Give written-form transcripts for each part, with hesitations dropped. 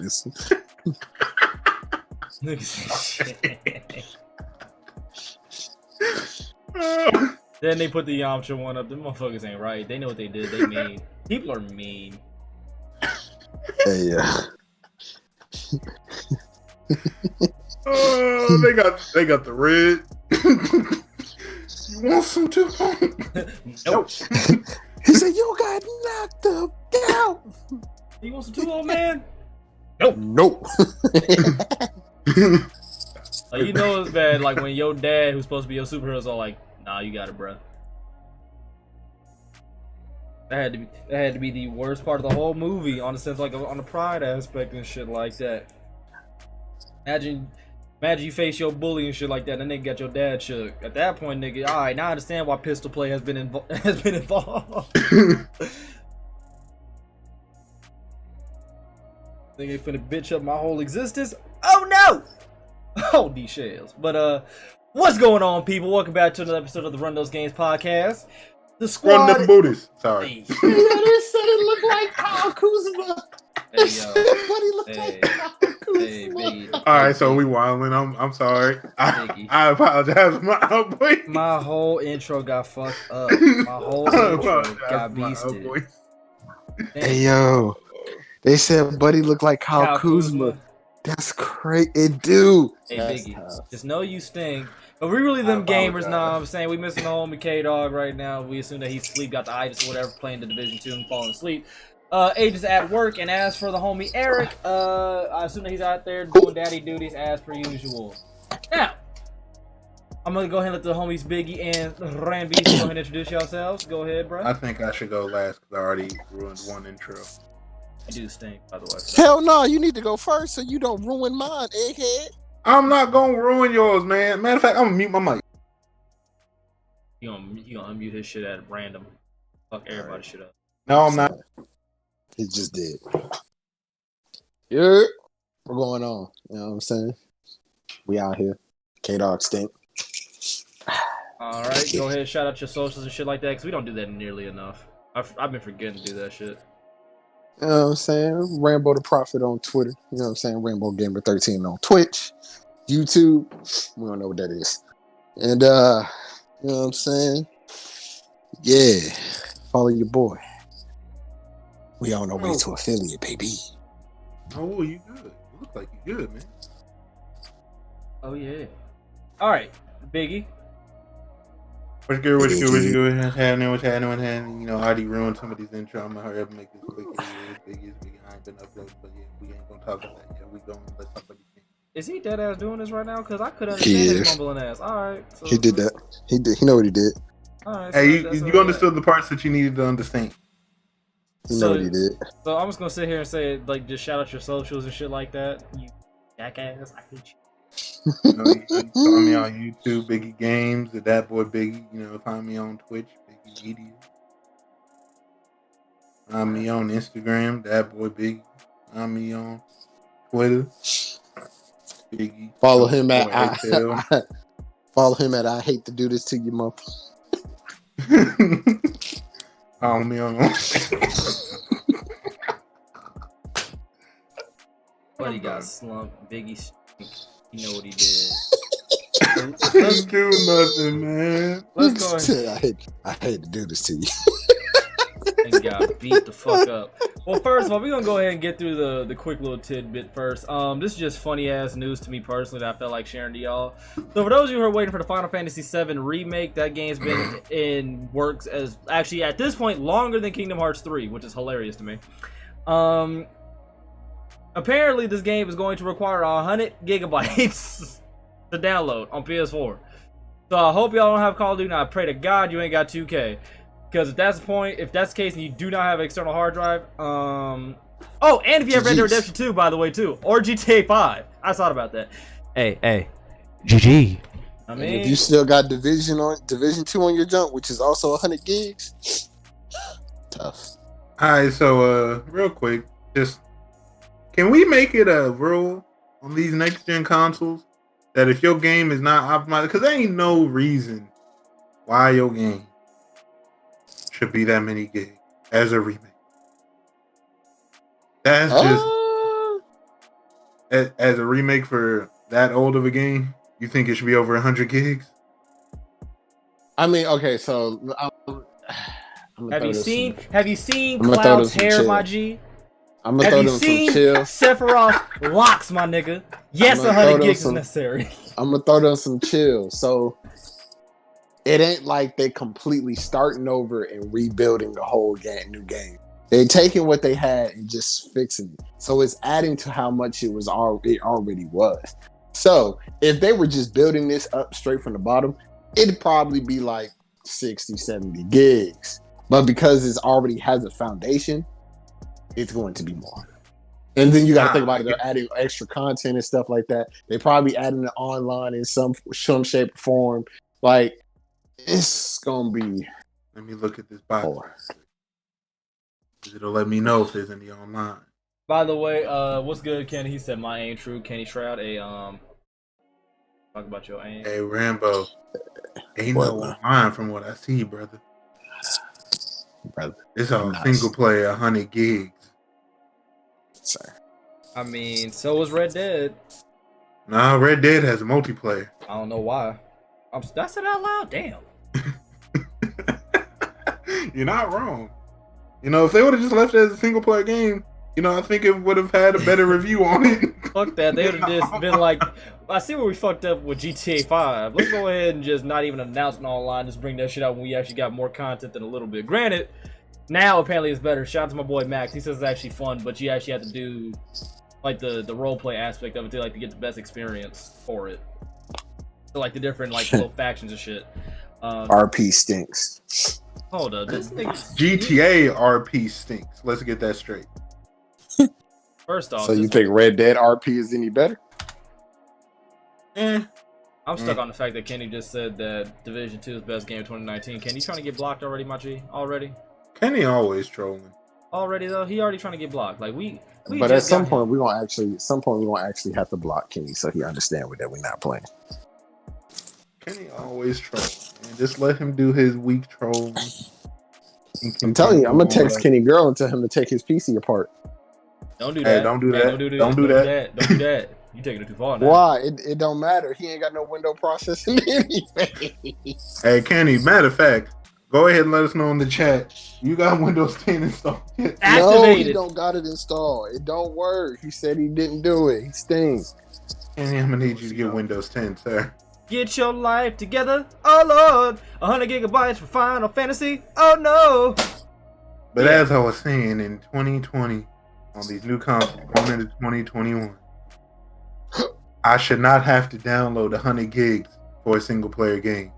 listen. Then they put the Yamcha one up. Them motherfuckers ain't right. They know what they did. They mean. People are mean. Hey, Oh, they got the red. You want some too? Nope. He said, "You got knocked up, out." You want some too, old man? Nope. Like, you know it's bad. Like when your dad, who's supposed to be your superhero, is all like, "Nah, you got it, bro." That had to be the worst part of the whole movie, on the sense like on the pride aspect and shit like that. Imagine you face your bully and shit like that, and then got your dad shook. At that point, nigga, all right, now I understand why pistol play has been involved. Nigga finna bitch up my whole existence. Oh no! Oh, these shells. But what's going on, people? Welcome back to another episode of the Run Those Games podcast. The squad. Run them booties. Sorry. They said it looked like Kyle Kuzma. Hey, yo. Buddy looked like Kyle Kuzma. Hey, Biggie. All right, so we wilding. I'm sorry. I apologize. My whole intro got fucked up. My whole intro got beasted. Hey, yo. They said Buddy looked like Kyle Kuzma. That's crazy. It do. Hey, Biggie. Just know you stink. But we really them gamers now. I'm saying we missing the homie K-Dog right now. We assume that he's asleep, got the itis or whatever, playing the Division 2 and falling asleep. Age is at work, and as for the homie Eric, I assume that he's out there doing daddy duties as per usual. Now, I'm gonna go ahead and let the homies Biggie and Rambeez go ahead and introduce yourselves. Go ahead, bro. I think I should go last because I already ruined one intro. You do stink, by the way. Hell no, you need to go first so you don't ruin mine, egghead. I'm not gonna ruin yours, man. Matter of fact, I'm gonna mute my mic. You gonna unmute his shit at random. Fuck everybody shit up. No, I'm not. He just did. Yeah, we're going on. You know what I'm saying? We out here. K-Dog stink. All right, go ahead, shout out your socials and shit like that, because we don't do that nearly enough. I've been forgetting to do that shit. You know what I'm saying? Rambo the Prophet on Twitter. You know what I'm saying? Rambo Gamer 13 on Twitch, YouTube. We don't know what that is. And you know what I'm saying? Yeah. Follow your boy. We on our way to affiliate, baby. Oh, you good. You look like you good, man. Oh yeah. Alright, Biggie. What's good? What's happening? You know, I already ruined somebody's intro. I'm gonna hurry up and make this quick. Biggie. I ain't been uploading, but yeah, we ain't gonna talk about that yet. We gonna let somebody think. Is he dead ass doing this right now? Because I couldn't understand his mumbling ass. Alright. So, he did that. He did. He know what he did. Alright. Hey, you understood the parts that you needed to understand. You know what he did. So I'm just gonna sit here and say, like, just shout out your socials and shit like that. You jackass, I hate you. You know, you can follow me on YouTube, Biggie Games, the Dat Boy Biggie. You know, find me on Twitch, Biggie Media. Find me on Instagram, Dat Boy Biggie. Find me on Twitter, Biggie. Follow him at I hate to do this to you, mother. Follow me on. Buddy got slumped. Biggie stink. You know what he did. Let's do nothing, man. Let's go ahead. I hate to do this to you. And got beat the fuck up. Well, first of all, we're gonna go ahead and get through the quick little tidbit first. This is just funny ass news to me personally that I felt like sharing to y'all. So for those of you who are waiting for the Final Fantasy VII remake, that game's been in works as actually at this point longer than Kingdom Hearts 3, which is hilarious to me. Apparently this game is going to require 100 gigabytes to download on PS4. So I hope y'all don't have Call of Duty. Now I pray to God you ain't got 2K. Because if that's the case and you do not have an external hard drive, oh, and if you have Red Dead Redemption 2, by the way, too, or GTA 5, I thought about that. Hey, GG. I mean, and if you still got Division 2 on your junk, which is also 100 gigs, tough. All right, so real quick, just can we make it a rule on these next gen consoles that if your game is not optimized, because there ain't no reason why your game should be that many gigs as a remake. That's just as a remake for that old of a game, you think it should be over 100 gigs? I mean, okay, so I'm Have you seen I'm gonna throw them Cloud's some hair, my chill. G? I'm gonna Have throw you them some seen chill. Sephiroth locks, my nigga? Yes, I'm gonna throw 100 them gigs is some. necessary. I'm gonna throw them some chill. So it ain't like they completely starting over and rebuilding the whole new game. They're taking what they had and just fixing it. So it's adding to how much it already was. So if they were just building this up straight from the bottom, it'd probably be like 60, 70 gigs. But because it already has a foundation, it's going to be more. And then you got to think about it. They're adding extra content and stuff like that. They probably adding it online in some shape or form. Like, it's gonna be. Let me look at this box. More. It'll let me know if there's any online. By the way, what's good, Kenny? He said my ain't true. Kenny Shroud, talk about your aim. Hey Rambo, ain't no online from what I see, brother. It's all single player, 100 gigs. Sorry. I mean, so was Red Dead. Nah, Red Dead has multiplayer. I don't know why. I said out loud. Damn. You're not wrong. You know, if they would have just left it as a single player game, you know, I think it would have had a better review on it. Fuck that. They would have just been like, I see where we fucked up with GTA 5. Let's go ahead and just not even announce it online. Just bring that shit out when we actually got more content than a little bit. Granted, now apparently it's better. Shout out to my boy Max. He says it's actually fun, but you actually have to do like the role play aspect of it to like to get the best experience for it. So like the different like little factions and shit. RP stinks. Hold up, this nigga GTA RP stinks. Let's get that straight. First off, so you think Red Dead RP is any better? I'm stuck on the fact that Kenny just said that Division 2 is the best game of 2019. Kenny trying to get blocked already, my G? Already? Kenny always trolling. Already though, he already trying to get blocked. Like we but at some point we gonna actually have to block Kenny so he understand that we're not playing. Kenny always trolling. Just let him do his weak trolling. I'm telling you, I'm gonna text Kenny Girl and tell him to take his PC apart. Don't do that. Hey, don't do that. Don't do that. Don't do that. You taking it too far now. Why? It don't matter. He ain't got no window processing anyway. Hey, Kenny, matter of fact, go ahead and let us know in the chat. You got Windows 10 installed? No, he don't got it installed. It don't work. He said he didn't do it. He stinks. Kenny, I'm gonna need you to get Windows 10, sir. Get your life together. Oh Lord, 100 gigabytes for Final Fantasy. Oh no. But as I was saying, in 2020, on these new consoles going into 2021, I should not have to download 100 gigs for a single player game.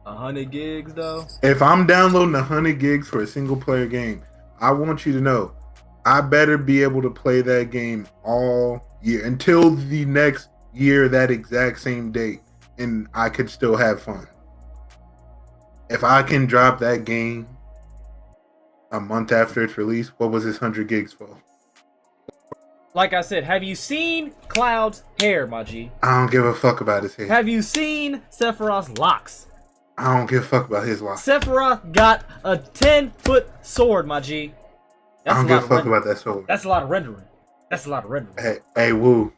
100 gigs though? If I'm downloading 100 gigs for a single player game, I want you to know I better be able to play that game all year until the next year, that exact same date, and I could still have fun. If I can drop that game a month after its release, what was this 100 gigs for? Like I said, have you seen Cloud's hair, my G? I don't give a fuck about his hair. Have you seen Sephiroth's locks? I don't give a fuck about his locks. Sephiroth got a 10-foot sword, my G. I don't give a fuck about that sword. That's a lot of rendering. Hey, Woo.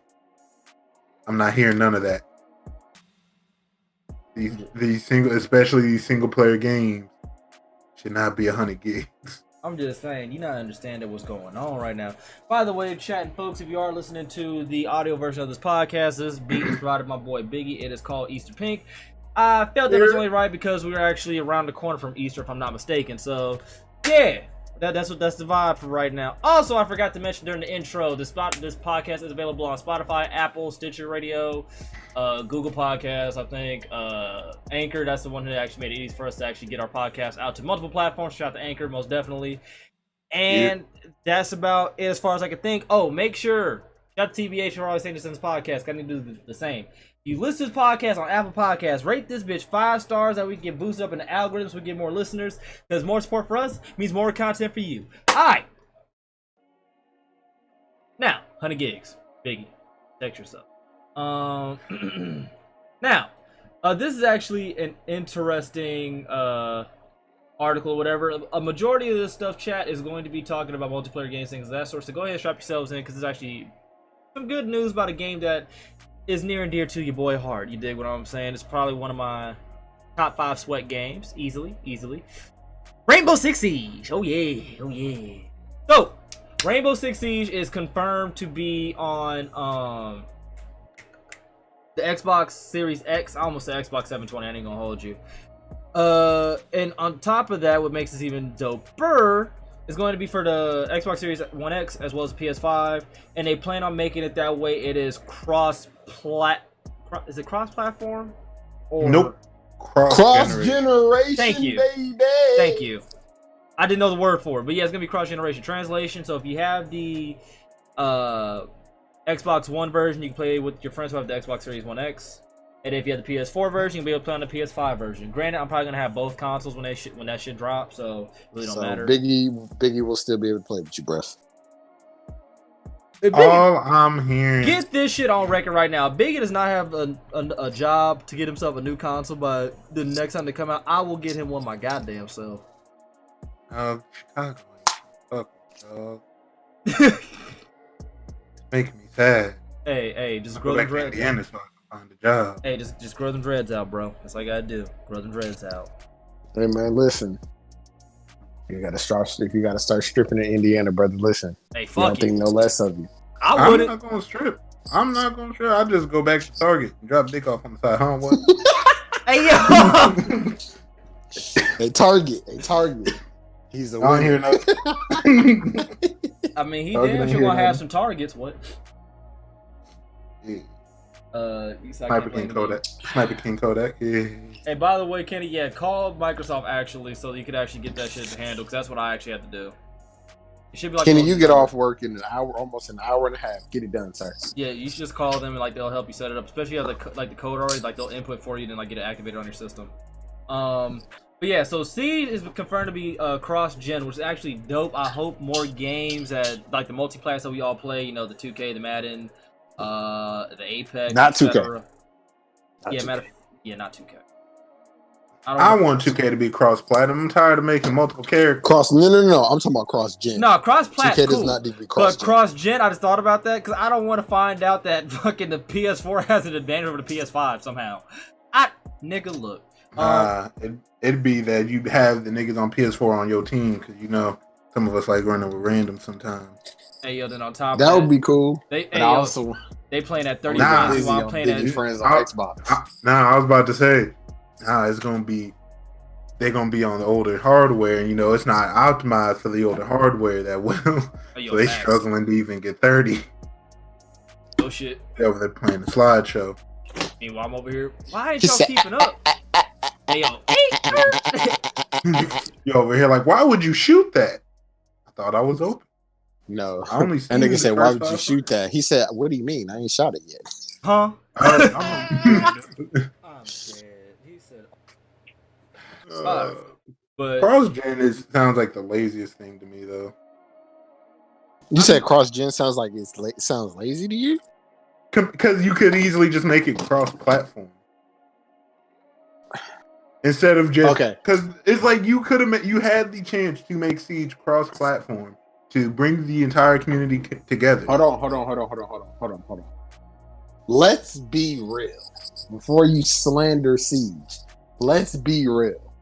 I'm not hearing none of that. Especially these single player games, should not be 100 gigs. I'm just saying, you not understanding what's going on right now. By the way, chatting folks, if you are listening to the audio version of this podcast, this beat is provided by my boy Biggie. It is called Easter Pink. I felt that it was only right because we were actually around the corner from Easter, if I'm not mistaken. So, yeah. That's the vibe for right now. Also, I forgot to mention during the intro, this podcast is available on Spotify, Apple, Stitcher Radio, Google Podcasts, I think, Anchor. That's the one that actually made it easy for us to actually get our podcast out to multiple platforms. Shout out to Anchor, most definitely. And that's about it as far as I can think. Oh, make sure, shout out to TBH for always saying this in this podcast. I need to do the same. You listen to this podcast on Apple Podcasts, rate this bitch 5 stars that we can get boosted up in the algorithms, so we get more listeners, because more support for us means more content for you. Alright. Now, 100 gigs. Biggie. Text yourself. Now, this is actually an interesting article or whatever. A majority of this stuff, chat, is going to be talking about multiplayer games, things of that sort. So go ahead and strap yourselves in, because it's actually some good news about a game that is near and dear to your boy heart. You dig what I'm saying? It's probably one of my top 5 sweat games, easily. Rainbow Six Siege. Oh yeah. So Rainbow Six Siege is confirmed to be on the Xbox Series X. I almost said Xbox 720. I ain't gonna hold you. And on top of that, what makes this even doper is going to be for the Xbox Series One X as well as PS5, and they plan on making it that way. It is is it cross-platform? Or nope. Cross generation. Thank you. Baby. Thank you. I didn't know the word for it, but yeah, it's gonna be cross-generation. Translation. So if you have the Xbox One version, you can play with your friends who have the Xbox Series One X. And if you have the PS4 version, you'll be able to play on the PS5 version. Granted, I'm probably gonna have both consoles when that shit drops, so it really don't matter. Biggie will still be able to play with you, bruh. All I'm hearing. Get this shit on record right now. Biggie does not have a job to get himself a new console, but the next time they come out, I will get him one my goddamn self. Chicago, fuck, dog. Making me sad. Hey, just I'll grow go them back to dreads. Indiana so I can find a job. Hey, just grow them dreads out, bro. That's all you gotta do. Grow them dreads out. Hey man, listen. If you gotta start stripping in Indiana, brother, listen. Hey, I fuck don't think no less of you. I wouldn't. I'm not gonna strip. I'll just go back to Target and drop dick off on the side. Huh? What? Hey, yo. A Target. He's a I don't winner. hear nothing. I mean, he Target damn ain't sure here gonna have nothing. some targets. What? Yeah. Sniper King Kodak. Yeah. Hey, by the way, Kenny, yeah, call Microsoft actually so you could actually get that shit to handle, because that's what I actually have to do. It should be like Kenny, you get off work in almost an hour and a half. Get it done, sir. Yeah, you should just call them and like they'll help you set it up. Especially if you have the code already, like they'll input for you and like get it activated on your system. But yeah, so Siege is confirmed to be cross-gen, which is actually dope. I hope more games that like the multiplayer that we all play, you know, the 2K, the Madden, the Apex, Not 2K. Not 2K. I want 2K to be cross-platinum. I'm tired of making multiple characters. No. I'm talking about cross-gen. No, cross-plat. 2K cool. does not need to be cross-gen. But cross-gen, I just thought about that because I don't want to find out that fucking the PS4 has an advantage over the PS5 somehow. Nigga, look. It'd be that you have the niggas on PS4 on your team because you know some of us like running with random sometimes. Hey yo, then on top that of would be cool. They playing at 30 frames while I'm playing at friends on Xbox. I was about to say, it's gonna be they're gonna be on the older hardware, and you know it's not optimized for the older hardware that well. So they struggling to even get 30. Oh shit. They're over there playing the slideshow. Meanwhile, I'm over here. Why ain't y'all keeping up? Hey yo. You over here like, why would you shoot that? I thought I was open. No. I only That nigga said, why would you shoot that? He said, what do you mean? I ain't shot it yet. Huh? I'm dead. He said. But cross-gen sounds like the laziest thing to me, though. You said cross-gen sounds like sounds lazy to you? Because you could easily just make it cross-platform. Instead of just... Okay. Because it's like you had the chance to make Siege cross-platform to bring the entire community together. Hold on. Let's be real. Before you slander Siege, let's be real.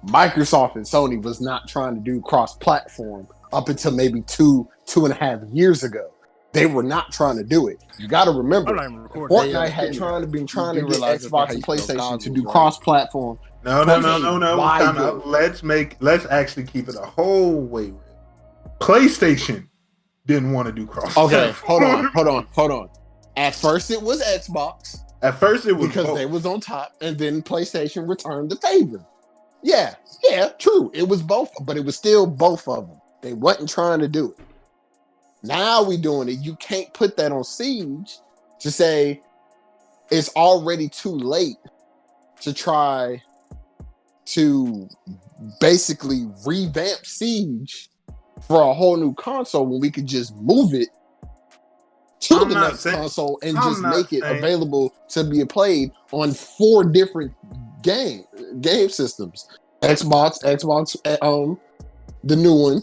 Microsoft and Sony was not trying to do cross-platform up until maybe two and a half years ago. They were not trying to do it. You got to remember, Fortnite had been trying to get Xbox and PlayStation to do cross-platform. No. Let's actually keep it a whole way real. PlayStation didn't want to do cross-platform. Okay, hold on. At first, it was Xbox. At first, it was because both. they was on top, and then PlayStation returned the favor. Yeah, true. It was both, but it was still both of them. They wasn't trying to do it. Now we doing it. You can't put that on Siege to say it's already too late to try to basically revamp Siege for a whole new console when we could just move it to the next console and just make it available to be played on 4 different game systems. Xbox, the new one,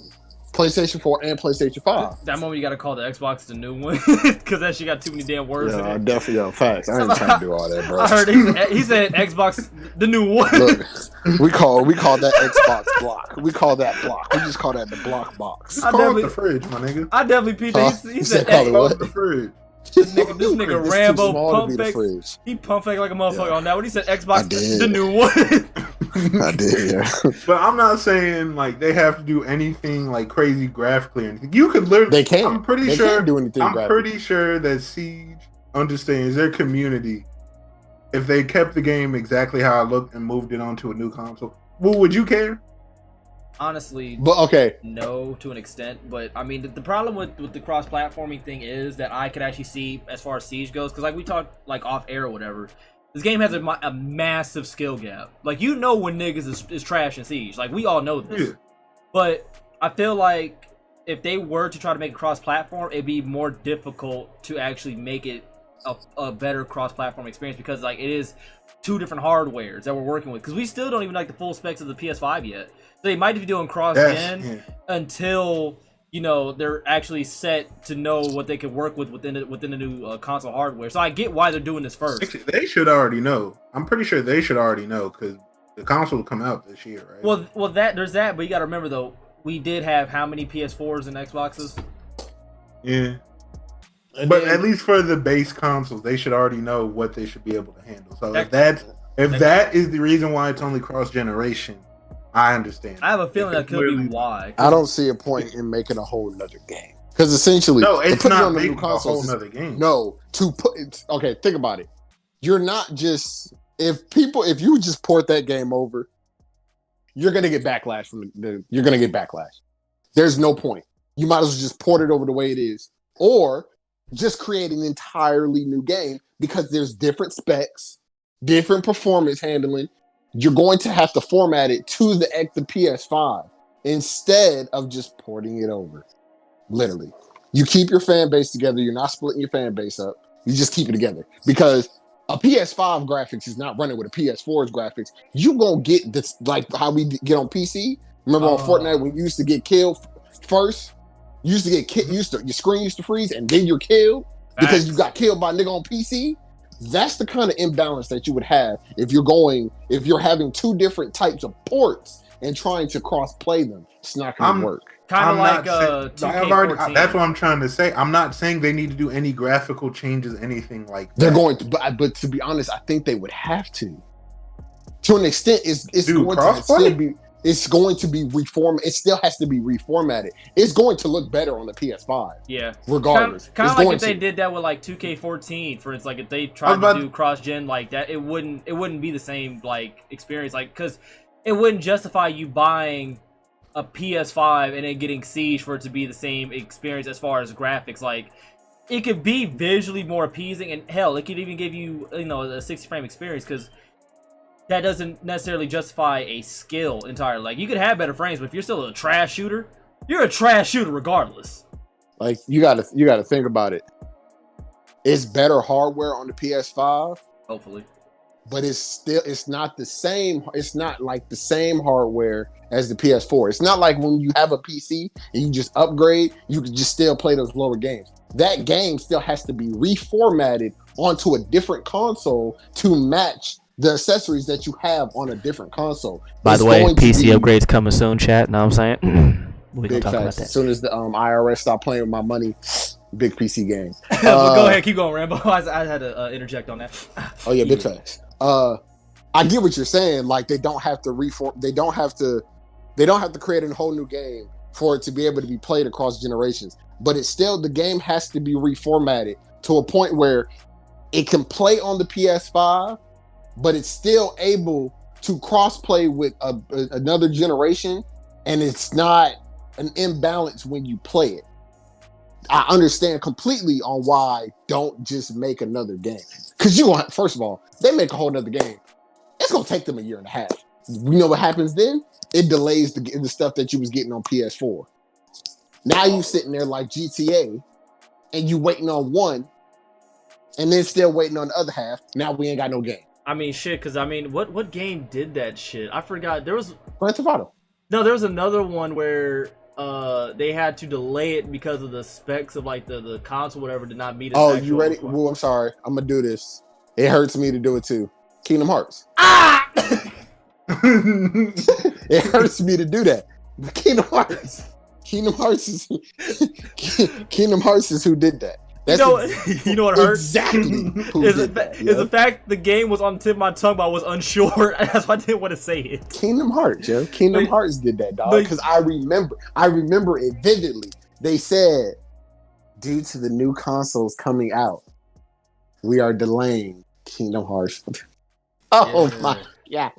PlayStation 4 and PlayStation 5. That moment you gotta call the Xbox the new one because that shit got too many damn words in it. Definitely, facts. I ain't trying to do all that, bro. I heard he said Xbox the new one. Look, we call that Xbox block. We call that block. We just call that the block box. Just call it the fridge, my nigga. I definitely peeped that. He said call it what? The fridge. This nigga It's Rambo too small pump to be the fake. fridge. He pump fake like a motherfucker on that. When he said Xbox did. the new one. I did, yeah. But I'm not saying like they have to do anything like crazy graphically or anything. You could literally. They can't. I'm pretty They sure. can't do anything I'm graphically. pretty sure that Siege understands their community. If they kept the game exactly how it looked and moved it onto a new console, well, would you care? Honestly, But okay, no, to an extent. But I mean, the problem with the cross-platforming thing is that I could actually see as far as Siege goes, because like we talked like off air or whatever. This game has a massive skill gap. Like, you know when niggas is trash in Siege. Like, we all know this. Yeah. But I feel like if they were to try to make it cross-platform, it'd be more difficult to actually make it a better cross-platform experience, because like it is two different hardwares that we're working with. Because we still don't even like the full specs of the PS5 yet. So they might be doing cross-gen until, you know, they're actually set to know what they can work with within the new console hardware. So I get why they're doing this first. Actually, they should already know. I'm pretty sure they should already know because the console will come out this year, right? Well, there's that, but you got to remember though, we did have how many PS4s and Xboxes? Yeah. and But then- at least for the base consoles, they should already know what they should be able to handle. So if That- that is the reason why it's only cross generation, I understand. I have a feeling If that it's could be literally- why. I don't see a point in making a whole nother game, because essentially, No, to it's put it not on the new making a whole consoles. nother game. No, to put it, okay, think about it. You're not just if you just port that game over, you're gonna get backlash from you're gonna get backlash. There's no point. You might as well just port it over the way it is, or just create an entirely new game, because there's different specs, different performance handling. You're going to have to format it to the PS5 instead of just porting it over. Literally, you keep your fan base together. You're not splitting your fan base up. You just keep it together, because a PS5 graphics is not running with a PS4's graphics. You gonna get this like how we get on PC. Remember on Fortnite when you used to get killed first? You used to get your screen used to freeze and then you're killed because you got killed by a nigga on PC. That's the kind of imbalance that you would have if you're having two different types of ports and trying to cross play them. It's not gonna work. Kind of like I've 2K14. that's what I'm trying to say. I'm not saying they need to do any graphical changes, anything like that. They're going to, but to be honest, I think they would have to. To an extent, it's going to still be. It's going to be reformed. It still has to be reformatted. It's going to look better on the PS5. Yeah, regardless. Kind of like if they did that with like 2K14, for instance. Like if they tried to do cross-gen like that, it wouldn't be the same like experience. Like, because it wouldn't justify you buying a PS5 and then getting Siege for it to be the same experience as far as graphics. Like, it could be visually more appeasing, and hell, it could even give you, you know, a 60 frame experience, because that doesn't necessarily justify a skill entirely. Like, you could have better frames, but if you're still a trash shooter, you're a trash shooter regardless. Like, you gotta think about it. It's better hardware on the PS5, hopefully, but it's not the same. It's not like the same hardware as the PS4. It's not like when you have a PC and you just upgrade, you can just still play those lower games. That game still has to be reformatted onto a different console to match the accessories that you have on a different console. By the way, PC upgrades coming soon, chat. Know what I'm saying? We big talk about facts. that. As soon as the IRS stop playing with my money, big PC game. But go ahead, keep going, Rambo. I had to interject on that. Oh yeah, big facts. I get what you're saying. Like, they don't have to reform. They don't have to create a whole new game for it to be able to be played across generations. But it's still, the game has to be reformatted to a point where it can play on the PS5, but it's still able to cross-play with another generation, and it's not an imbalance when you play it. I understand completely on why don't just make another game. Because first of all, they make a whole nother game, it's going to take them a year and a half. You know what happens then? It delays the stuff that you was getting on PS4. Now you sitting there like GTA, and you waiting on one, and then still waiting on the other half. Now we ain't got no game. I mean, shit, because I mean, what game did that shit? I forgot. There was Grand Theft Auto. no, there was another one where they had to delay it because of the specs of like the console, whatever, did not meet. Oh, you ready? Well, I'm sorry. I'm gonna do this. It hurts me to do it too. Kingdom Hearts. Ah! It hurts me to do that. But Kingdom Hearts. Kingdom Hearts is Kingdom Hearts is who did that. That's you know what hurts? Exactly. Who Is did that, is the fact the game was on the tip of my tongue, but I was unsure. That's why I didn't want to say it. Kingdom Hearts, yo. Kingdom Hearts did that, dog. Because I remember it vividly. They said, due to the new consoles coming out, we are delaying Kingdom Hearts. Oh my, yeah.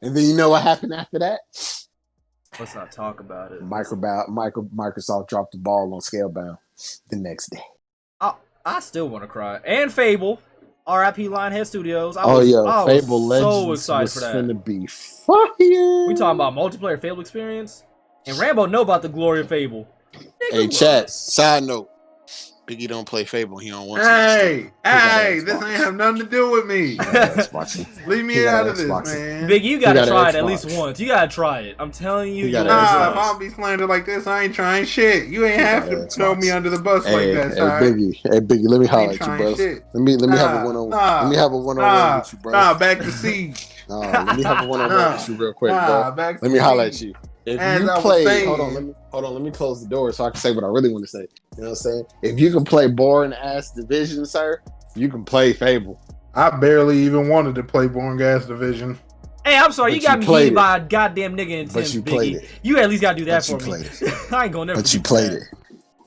And then you know what happened after that? Let's not talk about it. Microsoft dropped the ball on Scalebound the next day. I still want to cry. And Fable, R.I.P. Lionhead Studios. I was Fable so Legends excited was for that. finna be fire. We talking about multiplayer Fable experience, and Rambo know about the glory of Fable. Hey, chat. Side note: Biggie don't play Fable. He don't want to. Hey, this ain't have nothing to do with me. Leave me out of this, man. Big, you gotta try it at least once. You gotta try it. I'm telling you. Nah, if I'll be slandered like this, I ain't trying shit. You ain't have to throw me under the bus like that, Hey, Biggie, let me holler at you, bro. Shit. Let me have a one-on-one. Let me have a one-on-one with you, bro. Nah, back to Siege. Let me have a one-on-one with you real quick, bro. Let me holler at you. If you play, hold on, let me close the door so I can say what I really want to say. You know what I'm saying? If you can play boring ass Division, sir, you can play Fable. I barely even wanted to play boring ass Division. Hey, I'm sorry, you got me heated by a goddamn nigga in 10, but you played it. You at least gotta do that for me. I ain't gonna never. But you played it.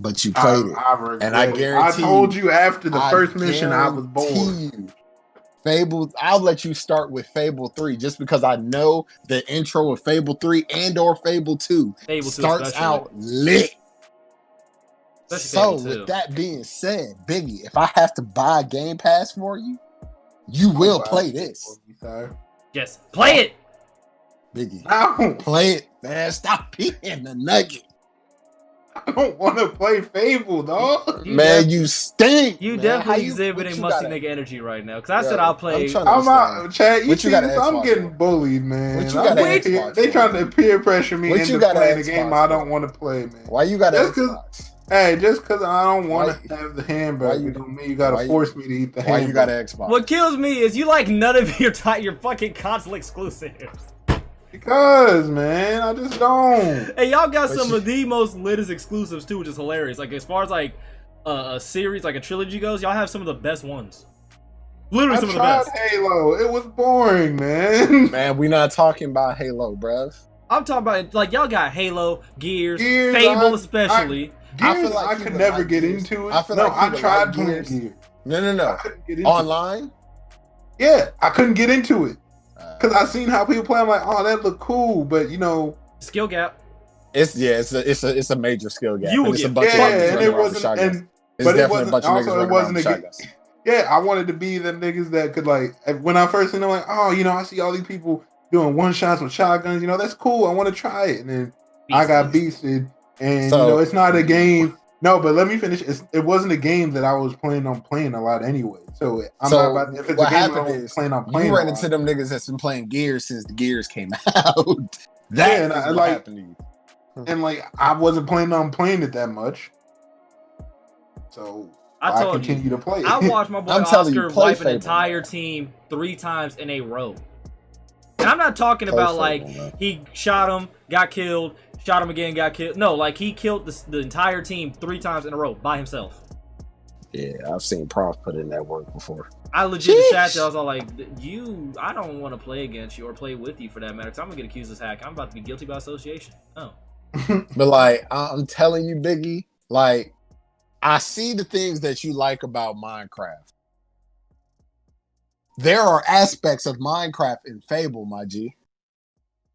But you played it. And I guarantee I told you after the first mission I was bored. Fable, I'll let you start with Fable 3 just because I know the intro of Fable 3 and or Fable 2 starts out lit. So with that being said, Biggie, if I have to buy a Game Pass for you, you will play this. Yes, play it. Biggie, play it, man. Stop being the nugget. I don't want to play Fable, dog. You stink. You definitely exhibiting musty nigga energy right now. Because I said I'll play. I'm out, Chad. You see this? I'm getting bullied, man. They trying to peer pressure me into playing a game I don't want to play, man. Why you got an Xbox? Hey, just because I don't want to have the hamburger, you don't mean you got to force me to eat the hamburger. Why you got an Xbox? What kills me is you like none of your fucking console exclusives. Because, man, I just don't. Hey, y'all got some of the most latest exclusives too, which is hilarious. Like as far as like a series, like a trilogy goes, y'all have some of the best ones. Literally some of the best. Halo, it was boring, man. Man, we not talking about Halo, bruv. I'm talking about like y'all got Halo, Gears Fable especially. I feel like I could never get into it. I feel like I tried playing Gears. No. I couldn't get into online. Yeah, I couldn't get into it. Because I seen how people play, I'm like, oh, that look cool, but you know, skill gap. It's a major skill gap. You will get a bunch of and it wasn't, but it wasn't. Also, it wasn't I wanted to be the niggas that could like. When I first seen, I'm like, oh, you know, I see all these people doing one shots with shotguns. You know, that's cool. I want to try it, and then I got beasted, and you know, it's not a game. No, but let me finish. It wasn't a game that I was planning on playing a lot anyway. So I'm not about. If it's a game I was planning on playing, you ran into them niggas that's been playing Gears since the Gears came out. That is what happened to you. And like I wasn't planning on playing it that much, so I continue to play it. I watched my boy Oscar wipe an entire team 3 times in a row. And I'm not talking about like he shot him, got killed. Shot him again, got killed. No, like he killed the entire team 3 times in a row by himself. Yeah, I've seen Prof put in that work before. I legit sat there. I was all like, I don't want to play against you or play with you for that matter. Because I'm going to get accused of hack. I'm about to be guilty by association. Oh. But like, I'm telling you, Biggie, like, I see the things that you like about Minecraft. There are aspects of Minecraft in Fable, my G.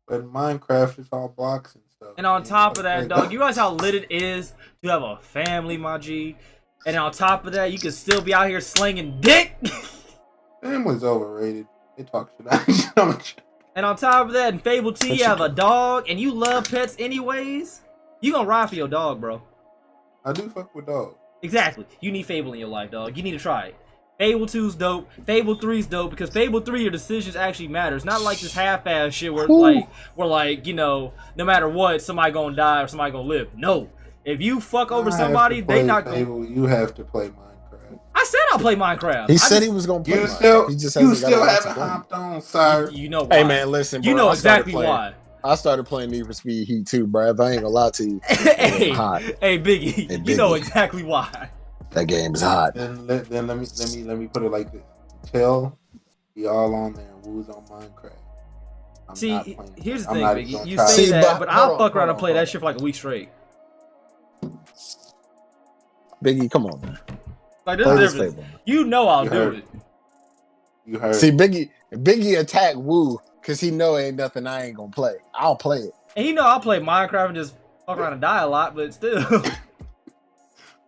But Minecraft is all blocks and stuff. And on top of that, dog, you realize how lit it is to have a family, my G. And on top of that, you can still be out here slinging dick. Family's overrated. They talk shit. And on top of that, in Fable T, you have a dog, and you love pets anyways. You gonna ride for your dog, bro. I do fuck with dogs. Exactly. You need Fable in your life, dog. You need to try it. Fable 2's dope. Fable 3's dope because Fable 3 your decisions actually matter. It's not like this half-ass shit where you know, no matter what, somebody gonna die or somebody gonna live. No. If you fuck over somebody, they not gonna. Fable, you have to play Minecraft. I said I'll play Minecraft. He said he was gonna play Minecraft. He just you still haven't hopped on, sir. You know why. Hey man, listen, bro. You know exactly why. I started playing Need for Speed Heat too, bro. If I ain't gonna lie to you, hey, hot. Hey, Biggie, you know exactly why. That game is hot. Then let me put it like this: Tell y'all on there who's on Minecraft. See, here's the thing, Biggie. You say that, but I'll fuck around and play that shit for like a week straight. Biggie, come on, man. Like there's a difference. You know I'll do it. You heard. See, Biggie attack Woo because he know ain't nothing I ain't gonna play. I'll play it. And he know I'll play Minecraft and just fuck around and die a lot, but still.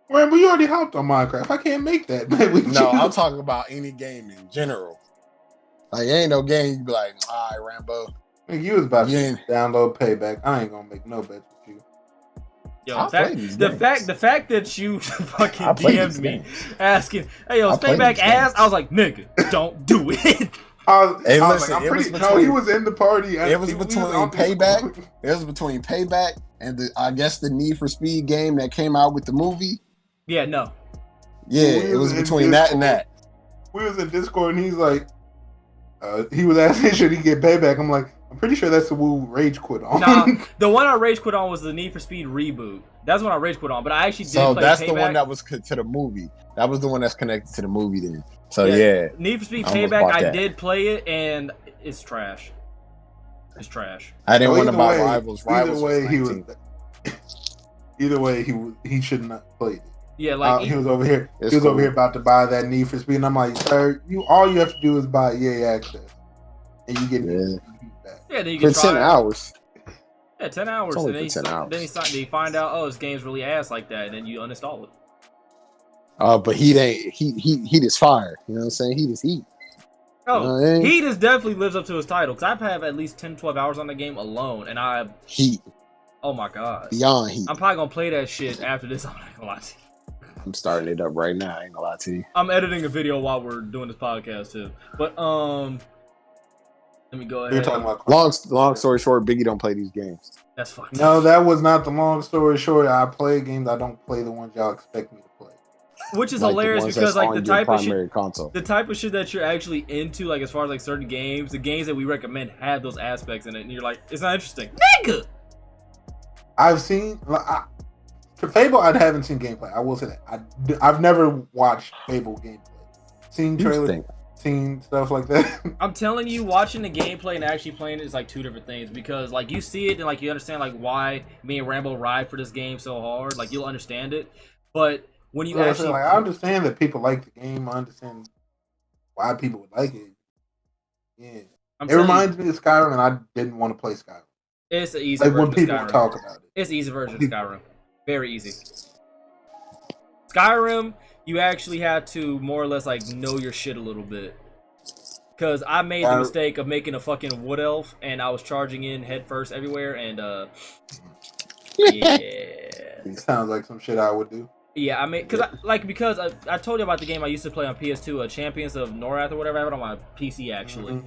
Right, but you already hopped on Minecraft. I can't make that, man. No, I'm talking about any game in general. Like, ain't no game you be like, all right, Rambo. You was about to download Payback. I ain't gonna make no bets with you. Yo, the fact that you fucking DM'd me asking, hey, yo, Payback ass, I was like, nigga, don't do it. He was in the party. It was between Payback. It was between Payback and I guess the Need for Speed game that came out with the movie. Yeah, no. Yeah, it was between that and that. We was in Discord and he's like, he was asking should he get Payback. I'm like, I'm pretty sure that's the Woo rage quit on. Nah, the one I rage quit on was the Need for Speed reboot. That's what I rage quit on. But I actually did play Payback. So that's the one that was to the movie. That was the one that's connected to the movie then. So yeah. Need for Speed Payback, I did play it and it's trash. It's trash. I didn't want to buy Rivals. Either way, he should not play it. Yeah, like he was over here. He was over here about to buy that Need for Speed, and I'm like, sir, all you have to do is buy EA Access, and you get it back. Yeah, then you can for 10 hours. Yeah, 10 hours. It's only and for 10 hours. Then you find out, oh, this game's really ass like that, and then you uninstall it. But Heat ain't. Heat is fire. You know what I'm saying? Heat is heat. Oh, Heat is definitely lives up to his title because I've had at least 10, 12 hours on the game alone, and Heat. Oh my god. Beyond Heat. I'm probably gonna play that shit after this. I'm not gonna lie to you. I'm starting it up right now. I ain't gonna lie to you. I'm editing a video while we're doing this podcast too. But let me go ahead. You're talking about long story short, Biggie don't play these games. That's fucked. No, that was not the long story short. I play games. I don't play the ones y'all expect me to play. Which is hilarious because like the type of shit, console. the type of shit that you're actually into, like as far as like certain games, the games that we recommend have those aspects in it, and you're like, it's not interesting, nigga. I've seen. For Fable, I haven't seen gameplay. I will say that. I've never watched Fable gameplay. Seen trailers, seen stuff like that. I'm telling you, watching the gameplay and actually playing it is like two different things because like you see it and like you understand like why me and Rambo ride for this game so hard. Like you'll understand it, but when you actually, I understand that people like the game. I understand why people would like it. Yeah, it reminds me of Skyrim, and I didn't want to play Skyrim. It's an easy version when people of Skyrim. talk about it. It's an easy version of Skyrim. Very easy. Skyrim, you actually have to more or less like know your shit a little bit. Cause I made the mistake of making a fucking wood elf and I was charging in head first everywhere and yeah. It sounds like some shit I would do. Yeah, I mean, because I told you about the game I used to play on PS2, Champions of Norath or whatever. I have it on my PC actually,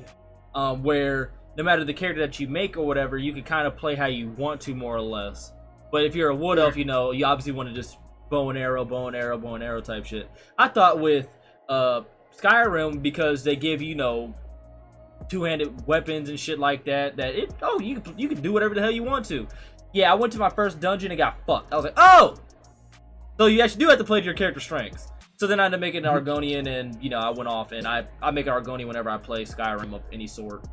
where no matter the character that you make or whatever, you can kind of play how you want to more or less. But if you're a wood elf, you know, you obviously want to just bow and arrow type shit. I thought with Skyrim, because they give you know two-handed weapons and shit like that, you can do whatever the hell you want to. Yeah, I went to my first dungeon and got fucked. I was like, oh, so you actually do have to play to your character strengths. So then I ended up making an Argonian, and you know I went off and I make an Argonian whenever I play Skyrim of any sort.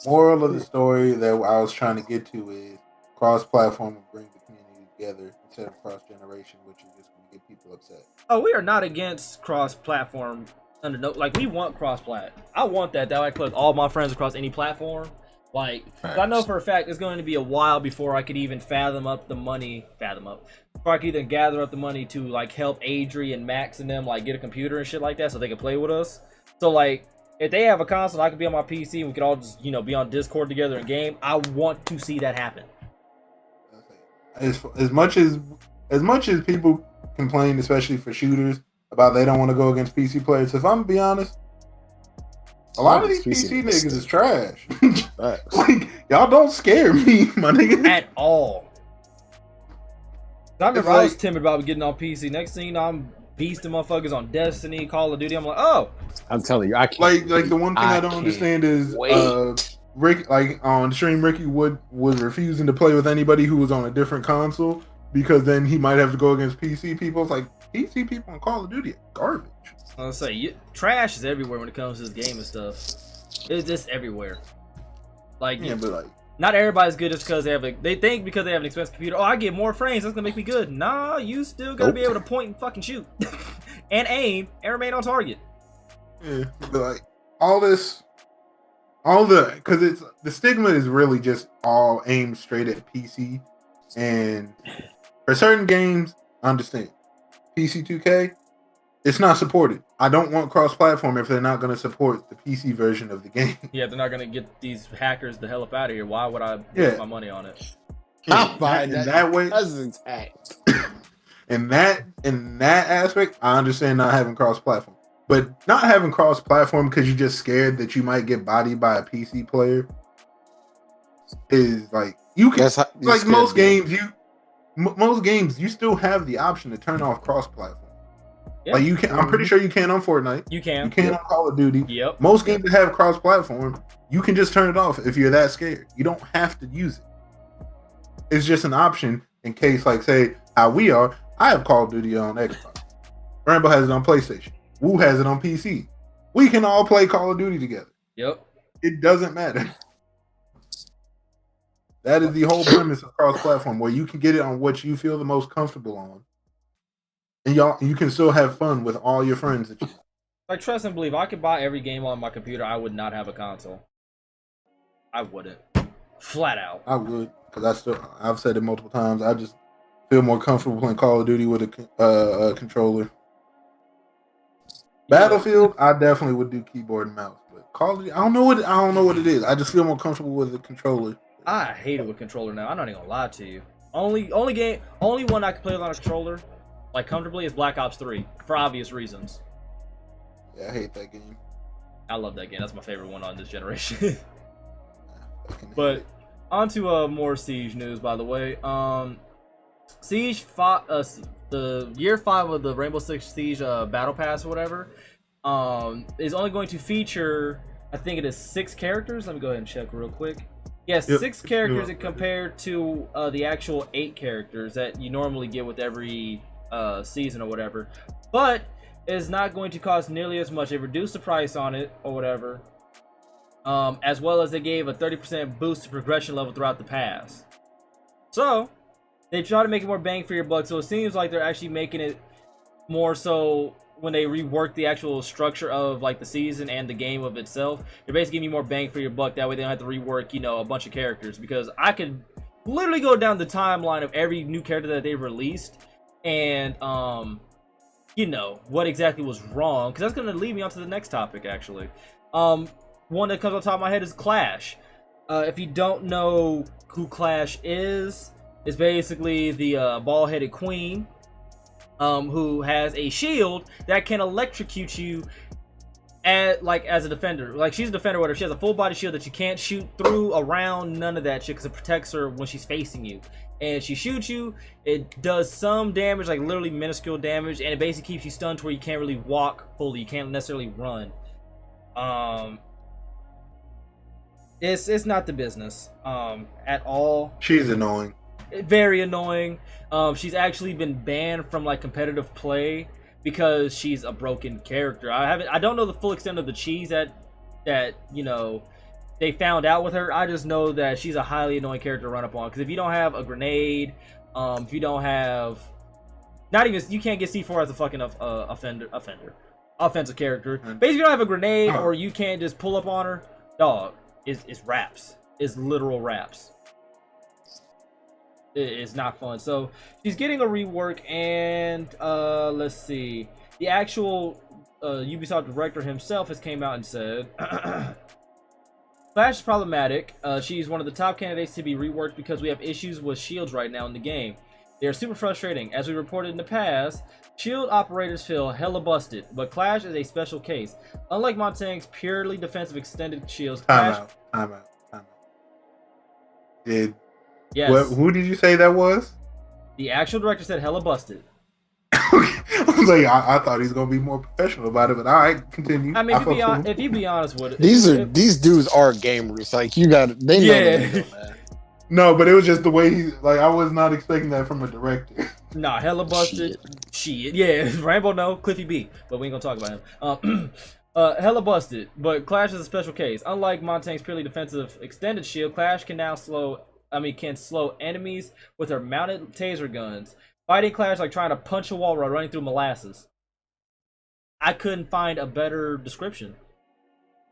Moral of the story that I was trying to get to is cross-platform will bring the community together instead of cross-generation, which is just going to get people upset. Oh, we are not against cross-platform. We want cross-plat. I want that. That I can play with all my friends across any platform. Like, I know for a fact it's going to be a while before I could even before I could even gather up the money to like help Adri and Max and them like get a computer and shit like that so they can play with us. So like, if they have a console, I could be on my PC and we could all just, you know, be on Discord together and game. I want to see that happen. As much as people complain, especially for shooters, about they don't want to go against PC players. If I'm gonna be honest, a lot of these PC niggas is trash. Like, y'all don't scare me, my nigga. At all. I remember I was timid about getting on PC. Next thing you know, I'm beasting motherfuckers on Destiny, Call of Duty. I'm like, oh. I'm telling you, I can't. Like the one thing I don't understand is Rick, like on stream, Ricky Wood was refusing to play with anybody who was on a different console because then he might have to go against PC people. It's like PC people on Call of Duty are garbage. I was gonna say, trash is everywhere when it comes to this game and stuff. It's just everywhere. Like, yeah, but like, not everybody's good just because they think because they have an expensive computer. Oh, I get more frames. That's gonna make me good. Nah, you still gotta be able to point and fucking shoot, and aim and remain on target. Yeah, but like because it's the stigma is really just all aimed straight at PC, and for certain games, I understand. PC 2K, it's not supported. I don't want cross-platform if they're not going to support the PC version of the game. Yeah, they're not going to get these hackers the hell up out of here. Why would I waste my money on it? I'm buying that way. That's intact. In that aspect, I understand not having cross-platform, but not having cross-platform because you're just scared that you might get bodied by a PC player is like you can most games you still have the option to turn off cross-platform. Yeah. Like you can, I'm pretty sure you can on Fortnite. You can on Call of Duty. Yep. Most games that have cross-platform, you can just turn it off if you're that scared. You don't have to use it. It's just an option in case, like, say how we are. I have Call of Duty on Xbox. Rambo has it on PlayStation. Woo has it on PC. We can all play Call of Duty together. Yep. It doesn't matter. That is the whole premise of cross-platform, where you can get it on what you feel the most comfortable on. And you can still have fun with all your friends. Like, trust and believe, I could buy every game on my computer. I would not have a console. I wouldn't. Flat out. I would, because I've said it multiple times. I just feel more comfortable playing Call of Duty with a controller. Battlefield, I definitely would do keyboard and mouse. But Call of Duty, I don't know what it is. I just feel more comfortable with the controller. I hate it with controller now. I'm not even gonna lie to you. Only one I can play with on a controller, like comfortably, is Black Ops 3 for obvious reasons. Yeah, I hate that game. I love that game. That's my favorite one on this generation. But on to more Siege news, by the way. Siege 5, the year 5 of the Rainbow Six Siege Battle Pass or whatever, is only going to feature, I think it is 6 characters. Let me go ahead and check real quick. Yes, yep. 6 characters compared to the actual 8 characters that you normally get with every season or whatever. But it's not going to cost nearly as much. They reduced the price on it or whatever. As well as they gave a 30% boost to progression level throughout the pass. So they try to make it more bang for your buck. So it seems like they're actually making it more so when they rework the actual structure of like the season and the game of itself. They're basically giving you more bang for your buck. That way they don't have to rework, you know, a bunch of characters. Because I could literally go down the timeline of every new character that they released and you know what exactly was wrong. Because that's going to lead me on to the next topic actually. One that comes on top of my head is Clash. If you don't know who Clash is basically the bald-headed queen who has a shield that can electrocute you as a defender. Like, she's a defender, whatever. She has a full body shield that you can't shoot through, around, none of that shit, because it protects her when she's facing you. And she shoots you, it does some damage, like literally minuscule damage, and it basically keeps you stunned to where you can't really walk fully. You can't necessarily run. It's not the business at all. She's annoying. Very annoying. She's actually been banned from like competitive play because she's a broken character. I don't know the full extent of the cheese that you know they found out with her. I just know that she's a highly annoying character to run up on, because if you don't have a grenade, if you don't have you can't get C4 as a fucking offensive character. Basically, if you don't have a grenade or you can't just pull up on her, dog. Is raps. Is literal raps. It's not fun. So she's getting a rework, and let's see. The actual Ubisoft director himself has came out and said Clash is problematic. She's one of the top candidates to be reworked because we have issues with shields right now in the game. They are super frustrating. As we reported in the past, shield operators feel hella busted, but Clash is a special case. Unlike Montaigne's purely defensive extended shields, Clash... Time out. Did Yes. who did you say that was? The actual director said hella busted. I was like, I thought he's gonna be more professional about it, but all right, continue. I mean, if you be honest with it, these dudes are gamers. Like they know. What they're doing, man. No, but it was just the way he like. I was not expecting that from a director. Nah, hella busted. Shit. Yeah, Rambo no, Cliffy B, but we ain't gonna talk about him. Hella busted, but Clash is a special case. Unlike Montaigne's purely defensive extended shield, Clash can now slow enemies with her mounted taser guns. Fighting Clash like trying to punch a wall while running through molasses. I couldn't find a better description.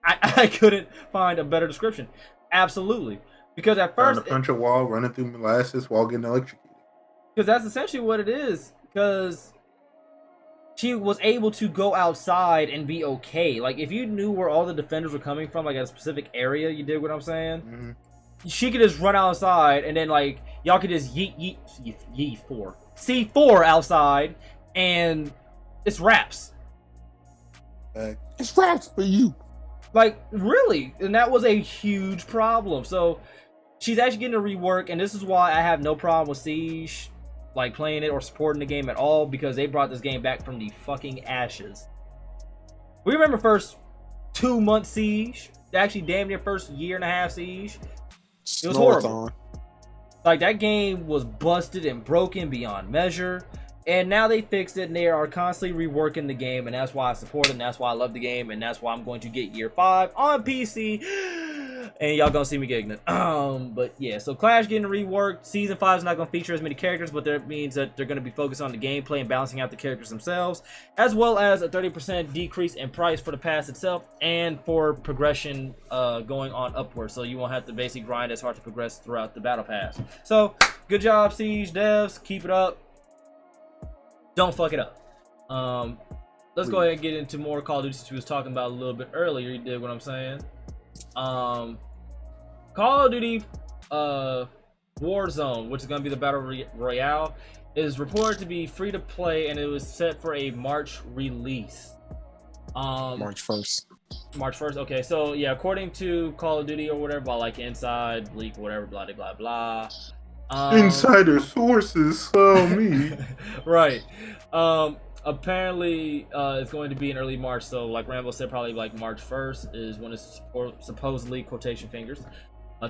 I couldn't find a better description. Absolutely. Because at first... Trying to punch a wall, running through molasses while getting electrocuted. Because that's essentially what it is. Because she was able to go outside and be okay. Like, if you knew where all the defenders were coming from, like at a specific area, you dig what I'm saying? Mm-hmm. She could just run outside, and then, like, y'all could just yeet C4 outside, and it's raps. It's raps for you. Like, really. And that was a huge problem. So, she's actually getting a rework, and this is why I have no problem with Siege, like, playing it or supporting the game at all, because they brought this game back from the fucking ashes. We remember first 2 month Siege, actually damn near first year and a half Siege. It was horrible. Like, that game was busted and broken beyond measure. And now they fixed it, and they are constantly reworking the game, and that's why I support it, and that's why I love the game, and that's why I'm going to get year 5 on PC. And y'all gonna see me get ignorant. But yeah, so Clash getting reworked. Season 5 is not gonna feature as many characters, but that means that they're gonna be focused on the gameplay and balancing out the characters themselves, as well as a 30% decrease in price for the pass itself, and for progression going on upwards. So you won't have to basically grind as hard to progress throughout the battle pass. So good job, Siege devs. Keep it up. Don't fuck it up. Let's go ahead and get into more Call of Duty, since we was talking about a little bit earlier. You dig what I'm saying? Call of Duty Warzone, which is going to be the Battle Royale, is reported to be free to play, and it was set for a March release. March 1st. March 1st, okay. So, yeah, according to Call of Duty or whatever, by like Inside, Leak, whatever, blah, blah, blah. Insider sources tell me. Right. Apparently, it's going to be in early March. So, like Rambo said, probably like March 1st is when it's supposedly, quotation fingers.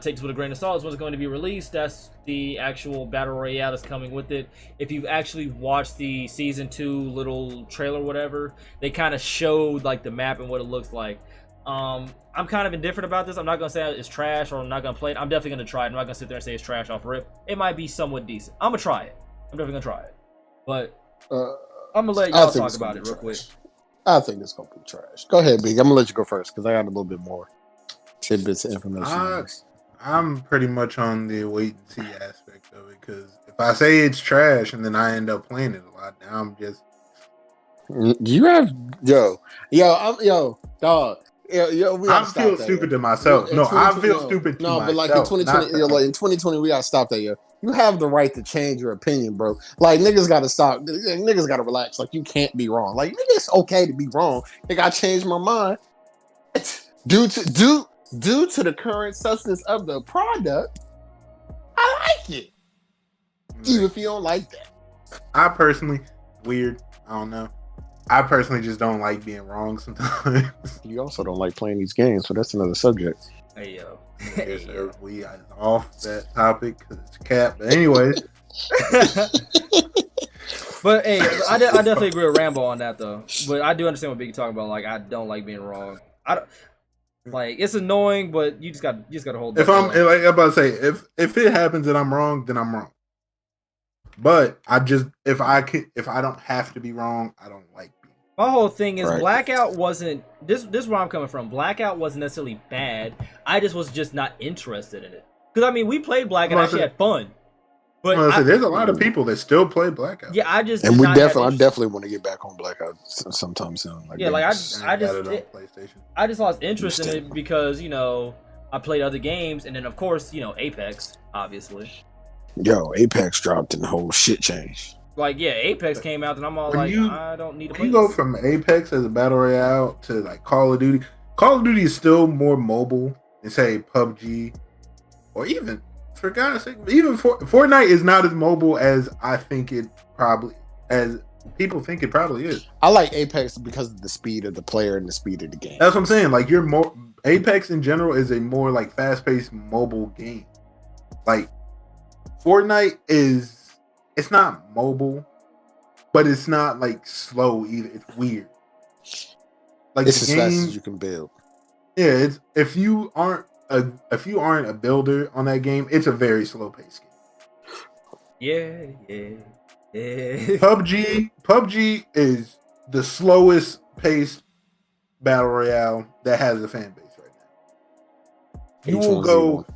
Take this with a grain of salt. Is when it's going to be released. That's the actual Battle Royale that's coming with it. If you've actually watched the Season 2 little trailer, whatever, they kind of showed like the map and what it looks like. I'm kind of indifferent about this. I'm not going to say it's trash or I'm not going to play it. I'm definitely going to try it. I'm not going to sit there and say it's trash off rip. It might be somewhat decent. I'm going to try it. I'm definitely going to try it. But I'm going to let y'all talk about it real quick. I think it's going to be trash. Go ahead, Big. I'm going to let you go first because I got a little bit more tidbits of information. I'm pretty much on the wait and see aspect of it, because if I say it's trash and then I end up playing it a lot, now I'm just... You have... Yo, dog. I feel stupid to myself. No, I feel stupid to myself. No, but like in 2020, we gotta stop that, yo. You have the right to change your opinion, bro. Like, niggas gotta stop. Niggas gotta relax. Like, you can't be wrong. Like, nigga, it's okay to be wrong. Nigga, I changed my mind. Due to the current substance of the product, I like it. Even if you don't like that. I personally, weird, I don't know. I personally just don't like being wrong sometimes. You also don't like playing these games, so that's another subject. Hey, yo. We are off that topic because it's cap. But anyways. But hey, I definitely agree with Rambo on that though. But I do understand what Biggie talking about. Like, I don't like being wrong. Like, it's annoying, but you just got to hold. If I'm about to say, if it happens that I'm wrong, then I'm wrong. But if I don't have to be wrong, I don't like being. My whole thing is Blackout wasn't this is where I'm coming from. Blackout wasn't necessarily bad. I was just not interested in it. Because I mean, we played Blackout and actually had fun. But there's a lot of people that still play Blackout. Yeah, I definitely want to get back on Blackout sometime soon. Like, yeah, like I just lost interest in it because, you know, I played other games, and then of course, you know, Apex, obviously. Yo, Apex dropped and the whole shit changed. Like, yeah, Apex came out, and I'm all When like, you- I don't need to When play you go this. from Apex as a battle royale to like Call of Duty is still more mobile than say PUBG or even for God's sake, even Fortnite is not as mobile as I think it probably as people think it probably is. I like Apex because of the speed of the player and the speed of the game. That's what I'm saying. Like Apex in general is a more like fast-paced mobile game. Like Fortnite it's not mobile, but it's not like slow either. It's weird. Like It's the as game, fast as you can build. yeah. It's if you aren't a builder on that game, it's a very slow-paced game. Yeah. PUBG is the slowest paced battle royale that has a fan base right now. You will go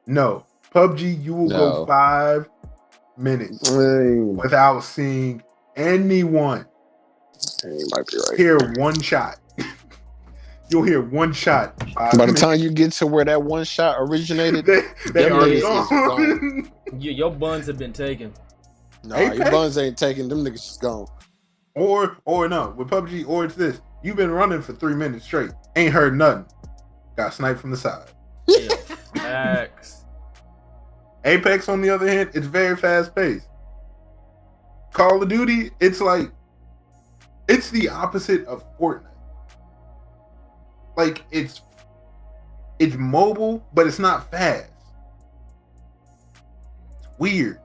no PUBG. You will go 5 minutes without seeing anyone. You might be right. Hear one shot. You'll hear one shot. By the time you get to where that one shot originated, they already niggas gone. Your buns have been taken. Nah, your buns ain't taking. Them niggas just gone. Or no, with PUBG, or it's this. You've been running for 3 minutes straight. Ain't heard nothing. Got sniped from the side. Yeah, facts. Apex, on the other hand, it's very fast paced. Call of Duty, it's like it's the opposite of Fortnite. Like it's mobile, but it's not fast. It's weird.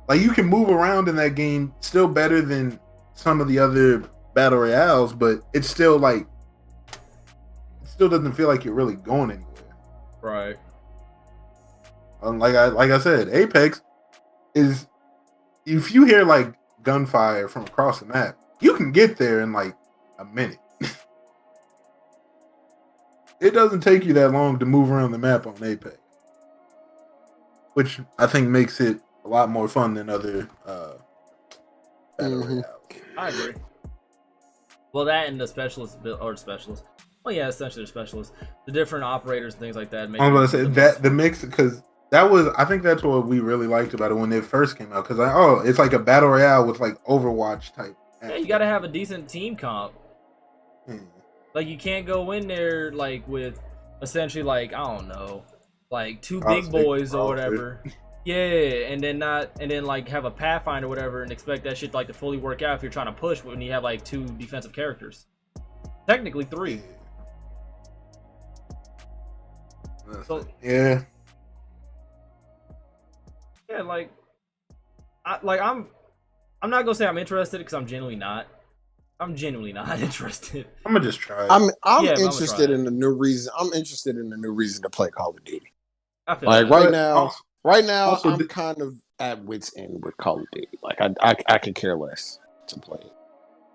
Like you can move around in that game still better than some of the other battle royales, but it's still like it still doesn't feel like you're really going anywhere. Right. Like I said, Apex is if you hear like gunfire from across the map, you can get there in like a minute. It doesn't take you that long to move around the map on Apex, which I think makes it a lot more fun than other battle royales. I agree. Well, that and the specialist. Well, yeah, essentially the specialists, the different operators and things like that. I'm gonna say that the mix because I think that's what we really liked about it when it first came out because it's like a battle royale with like Overwatch type. Yeah, you gotta have a decent team comp. Like you can't go in there like with essentially like I don't know, like two big boys or whatever. Yeah, and then like have a Pathfinder or whatever and expect that shit like to fully work out if you're trying to push when you have like 2 defensive characters. Technically 3. So yeah, like I'm not gonna say I'm interested because I'm genuinely not. I'm genuinely not interested. I'm gonna just try it. I'm interested in the new reason. I'm interested in the new reason to play Call of Duty. I feel like that. right now, I'm kind of at wit's end with Call of Duty. Like I could care less to play it.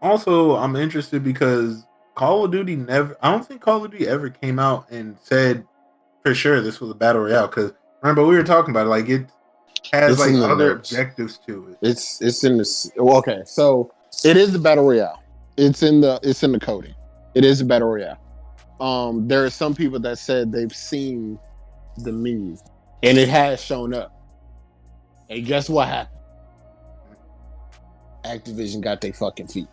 Also, I'm interested because Call of Duty I don't think Call of Duty ever came out and said for sure this was a battle royale. Because remember we were talking about it, like it has like other objectives to it. It's in this. Well, okay, so it is a battle royale. It's in the coding. It is a battle royale. There are some people that said they've seen the meme, and it has shown up. And guess what happened? Activision got their fucking feet.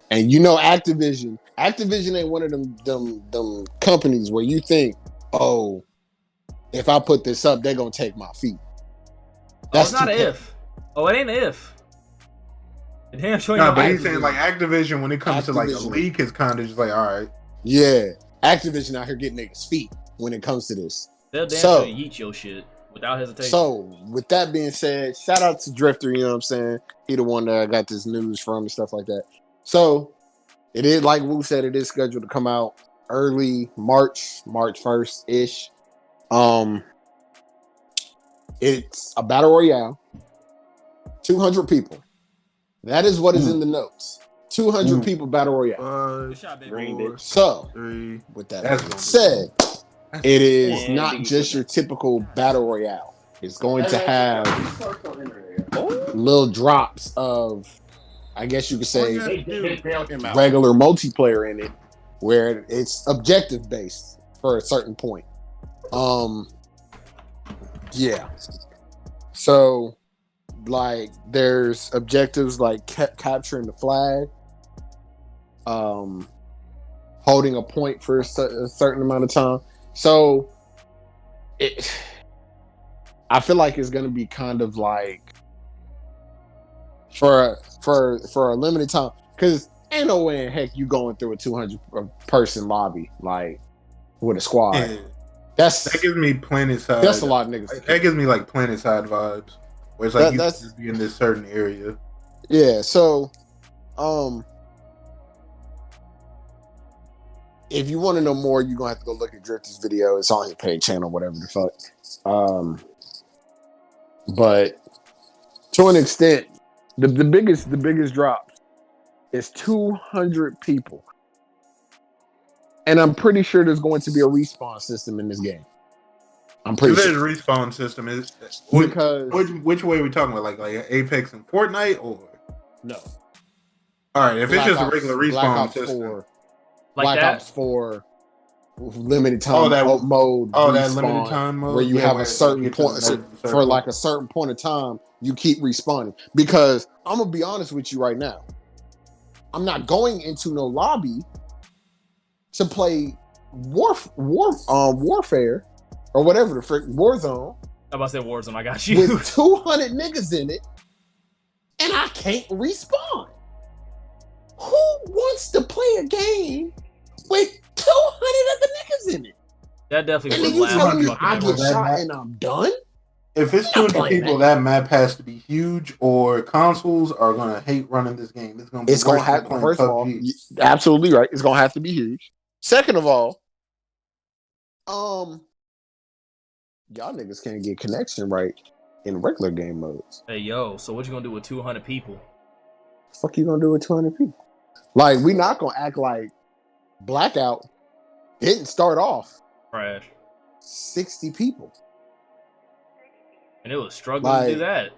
And you know Activision ain't one of them companies where you think, oh, if I put this up, they're gonna take my feet. That's not an if. Oh, it ain't an if. No, but he's saying like Activision when it comes to like a leak is kind of just like all right. Yeah, Activision out here getting niggas feet when it comes to this. They'll damn sure yeet your shit without hesitation. So with that being said, shout out to Drifter. You know what I'm saying? He the one that I got this news from and stuff like that. So it is like Wu said, it is scheduled to come out early March 1st ish. It's a battle royale, 200 people. That is what is in the notes. 200 people battle royale. So, with that being said, it is not just your typical battle royale. It's going to have little drops of, I guess you could say, regular multiplayer in it, where it's objective based for a certain point. Yeah. So, like, there's objectives like capturing the flag, holding a point for a certain amount of time. So, I feel like it's gonna be kind of like for a limited time, because ain't no way in heck you going through a 200 person lobby like with a squad. Yeah. That gives me Planet Side. That's a lot of niggas. That gives me like Planet Side vibes, where it's like you can just be in this certain area. Yeah. So, if you want to know more, you're gonna have to go look at Drifter's video. It's on his paid channel, whatever the fuck. But to an extent, the biggest drop is 200 people, and I'm pretty sure there's going to be a respawn system in this game. I'm pretty sure there's a respawn system. Is because which way are we talking about? Like Apex and Fortnite, or no? All right, if Black it's just Ops, a regular respawn system, like Black Ops 4 limited time mode. That limited time mode where you have a certain point for like a certain point of time, you keep respawning. Because I'm gonna be honest with you right now, I'm not going into no lobby to play warfare or whatever the frick Warzone. I'm about to say Warzone. I got you with 200 niggas in it, and I can't respawn. Who wants to play a game with 200 other niggas in it? That definitely. And then you telling me I get shot and I'm done? If it's 200 people, that map has to be huge, or consoles are gonna hate running this game. It's gonna have to. First of all, absolutely right. It's gonna have to be huge. Second of all, y'all niggas can't get connection right in regular game modes. Hey yo, so what you gonna do with 200 people? Fuck you gonna do with 200 people? Like, we not gonna act like Blackout didn't start off trash. 60 people. And it was struggling to do that.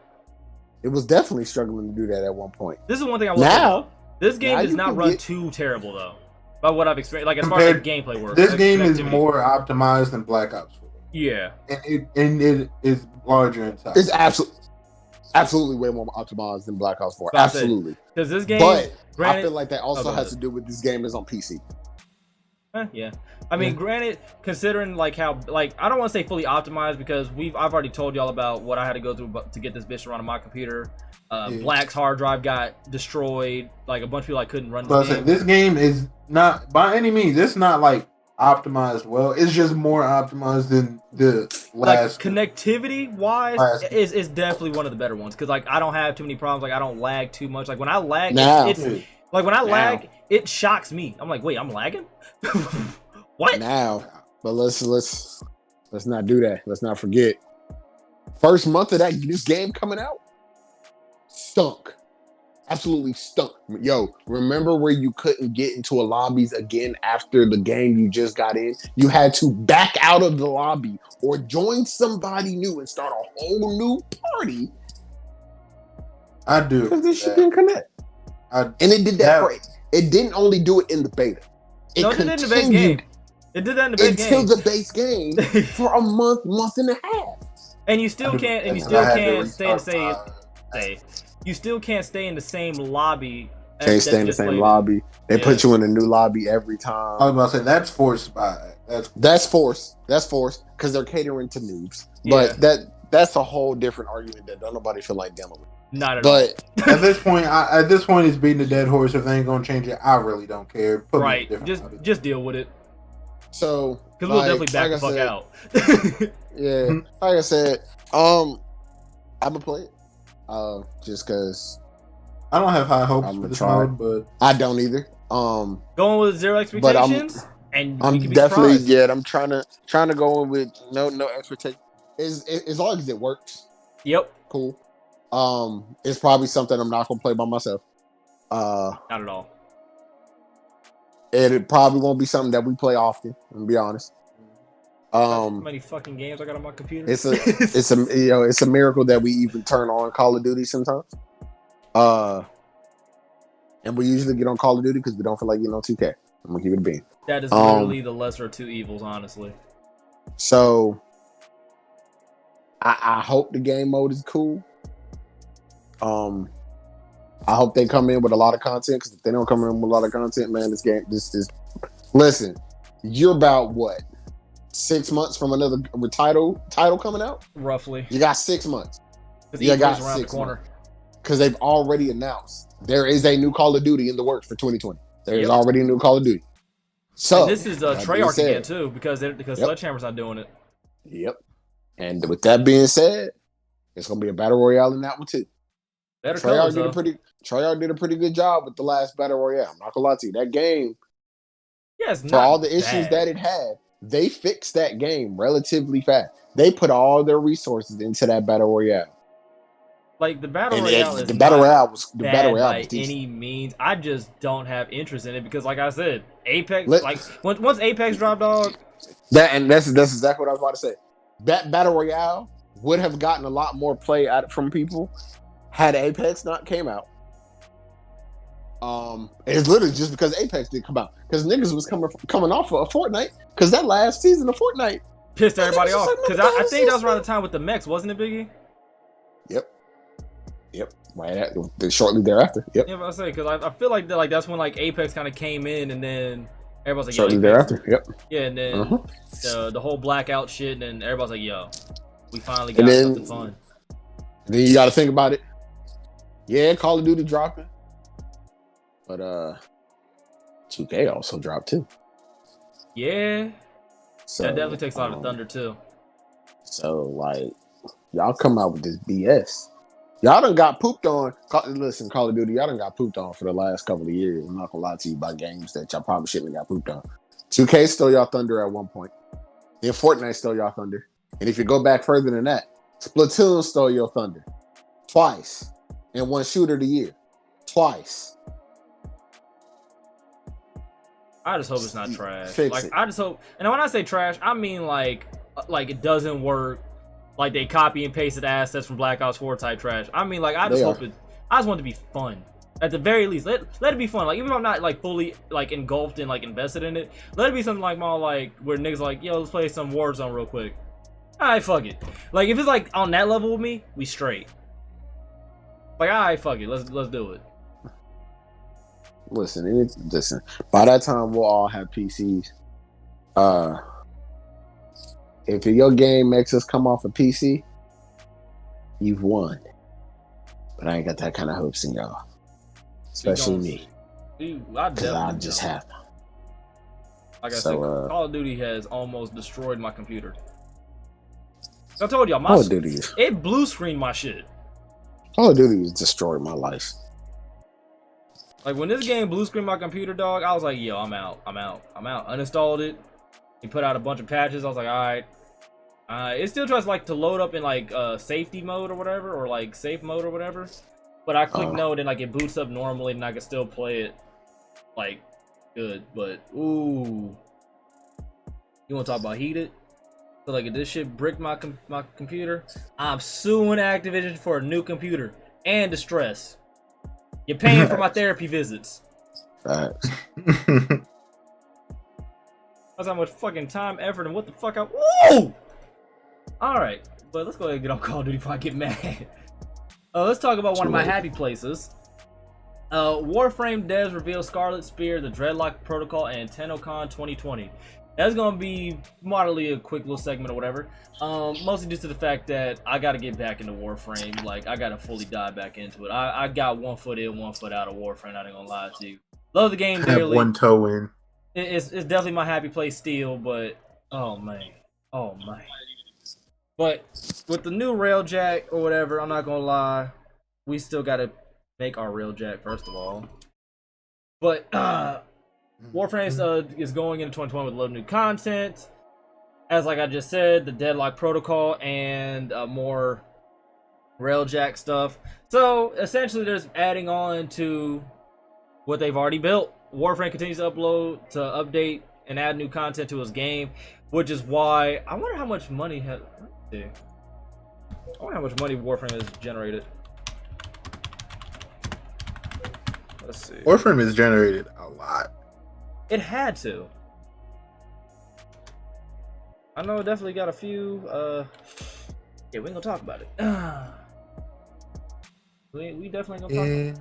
It was definitely struggling to do that at one point. This is one thing I will say though. This game does not run too terrible though. By what I've experienced, like as far as gameplay works. This game is more optimized than Black Ops 4. Yeah. And it is larger in size. It's absolutely way more optimized than Black Ops 4. Absolutely. Because this game, but granted, I feel like that also has to do with this game is on PC. Yeah. I mean, granted, considering like how, like, I don't want to say fully optimized because I've already told y'all about what I had to go through to get this bitch to run on my computer. Black's hard drive got destroyed. Like a bunch of people couldn't run this game. This game is not by any means. It's not like optimized well. It's just more optimized than the last. Like connectivity wise, is definitely one of the better ones because like I don't have too many problems. Like I don't lag too much. Like when I lag, lag, it shocks me. I'm like, wait, I'm lagging. What now? But let's not do that. Let's not forget. First month of this game coming out, stunk. Absolutely stunk. Yo, remember where you couldn't get into a lobbies again after the game you just got in? You had to back out of the lobby or join somebody new and start a whole new party. I do. Because this shit didn't connect. And it did that for it. It didn't only do it in the beta. It did that in the base game. It did that in the base game. Until the base game for a month and a half. And you still can't. And you still can't stay in the same. You still can't stay in the same lobby. Can't stay in the same lobby. They put you in a new lobby every time. I was about to say that's forced by that's forced. That's forced because they're catering to noobs. But that's a whole different argument that don't nobody feel like dealing with. Not at all. But at this point, it's beating the dead horse. If they ain't gonna change it, I really don't care. Right. Just deal with it. So because we'll definitely back the fuck out. Yeah. Like I said, I'm gonna play it. Just because I don't have high hopes for this mode, but I don't either. Going with zero expectations, and I'm definitely I'm trying to go in with no expectations. As long as it works. Yep. Cool. It's probably something I'm not gonna play by myself. Not at all. It probably won't be something that we play often. I'm gonna be honest. How many fucking games I got on my computer? It's a miracle that we even turn on Call of Duty sometimes. And we usually get on Call of Duty because we don't feel like getting on 2K. I'm gonna keep it a bean. That is literally the lesser of two evils, honestly. So I hope the game mode is cool. I hope they come in with a lot of content, because if they don't come in with a lot of content, man, this game, this is. Listen, you're about what, 6 months from another title coming out? Roughly. You got 6 months. Because You E3's got around the 6 corner. months. Because they've already announced there is a new Call of Duty in the works for 2020. There is already a new Call of Duty. So and this is Treyarch again too, because Sledgehammer's not doing it. Yep. And with that being said, it's gonna be a battle royale in that one too. Better Treyarch colors, Treyarch did a pretty good job with the last battle royale. I'm not gonna lie to you. That game, it's for not all the issues bad. that it had, they fixed that game relatively fast. They put all their resources into that battle royale. Like the battle And royale is the battle royale was bad by decent. any means. I just don't have interest in it because, like I said, Apex. Let- like once Apex dropped, dog. That's exactly what I was about to say. That battle royale would have gotten a lot more play out from people had Apex not came out. It's literally just because Apex didn't come out, because niggas was coming off of a Fortnite, because that last season of Fortnite Pissed everybody off like, because I think that was around the time with the mechs, wasn't it, Biggie? Yep. Right shortly thereafter. Yep. Yeah, but I say because I feel like that's when like Apex kind of came in, and then everybody's like, Shortly yo, thereafter. Yep. Yeah, and then the whole blackout shit, and then everybody's like, yo, we finally And got then- something fun. Then you got to think about it. Yeah, Call of Duty dropping, but 2K also dropped too. Yeah, So that definitely takes a lot of thunder too. So like, y'all come out with this BS. Y'all done got pooped on. Listen, Call of Duty, y'all done got pooped on for the last couple of years. I'm not gonna lie to you about games that y'all probably shouldn't have got pooped on. 2K stole y'all thunder at one point. Then Fortnite stole y'all thunder. And if you go back further than that, Splatoon stole your thunder. Twice. And won Shooter of the Year. Twice. I just hope it's not trash. Fix Like it. I just hope, and when I say trash, I mean like it doesn't work. Like they copy and pasted assets from Black Ops 4 type trash. I mean, like I just hope it. I just want it to be fun. At the very least, let it be fun. Like even if I'm not like fully like engulfed and like invested in it, let it be something like more like where niggas like, yo, let's play some Warzone real quick. Alright, fuck it. Like if it's like on that level with me, we straight. Like alright, fuck it. Let's do it. Listen. By that time, we'll all have PCs. If your game makes us come off a PC, you've won. But I ain't got that kind of hopes in y'all, especially me. I just have. Like I said, Call of Duty has almost destroyed my computer. I told y'all, Call of Duty it blue screened my shit. Call of Duty has destroyed my life. Like when this game blue screened my computer, dog, I was like, yo, I'm out. Uninstalled it. He put out a bunch of patches. I was like, all right. It still tries like to load up in like safety mode or whatever, or like safe mode or whatever. But I click no, and like it boots up normally, and I can still play it like good. But ooh, you want to talk about heated? So like if this shit bricked my computer, I'm suing Activision for a new computer and distress. You're paying for my therapy visits. Facts. That's how much fucking time, effort, and what the fuck woo! Alright, but let's go ahead and get on Call of Duty before I get mad. Let's talk about one of my happy places. Warframe devs reveal Scarlet Spear, the Dreadlock Protocol, and TennoCon 2020. That's gonna be moderately a quick little segment or whatever. Mostly due to the fact that I gotta get back into Warframe. Like, I gotta fully dive back into it. I got 1 foot in, 1 foot out of Warframe, I ain't gonna lie to you. Love the game dearly. Have 1 toe in. It's definitely my happy place still, but oh man. But with the new railjack or whatever, I'm not gonna lie, we still gotta make our railjack first of all. But Warframe is going into 2020 with a lot of new content. As like I just said, the Deadlock Protocol and more railjack stuff. So essentially, they're just adding on to what they've already built. Warframe continues to update, and add new content to his game, which is why I wonder how much money has. Let's see. I wonder how much money Warframe has generated. Let's see. Warframe has generated a lot. It had to. I know it definitely got a few. Yeah, we ain't gonna talk about it. We definitely gonna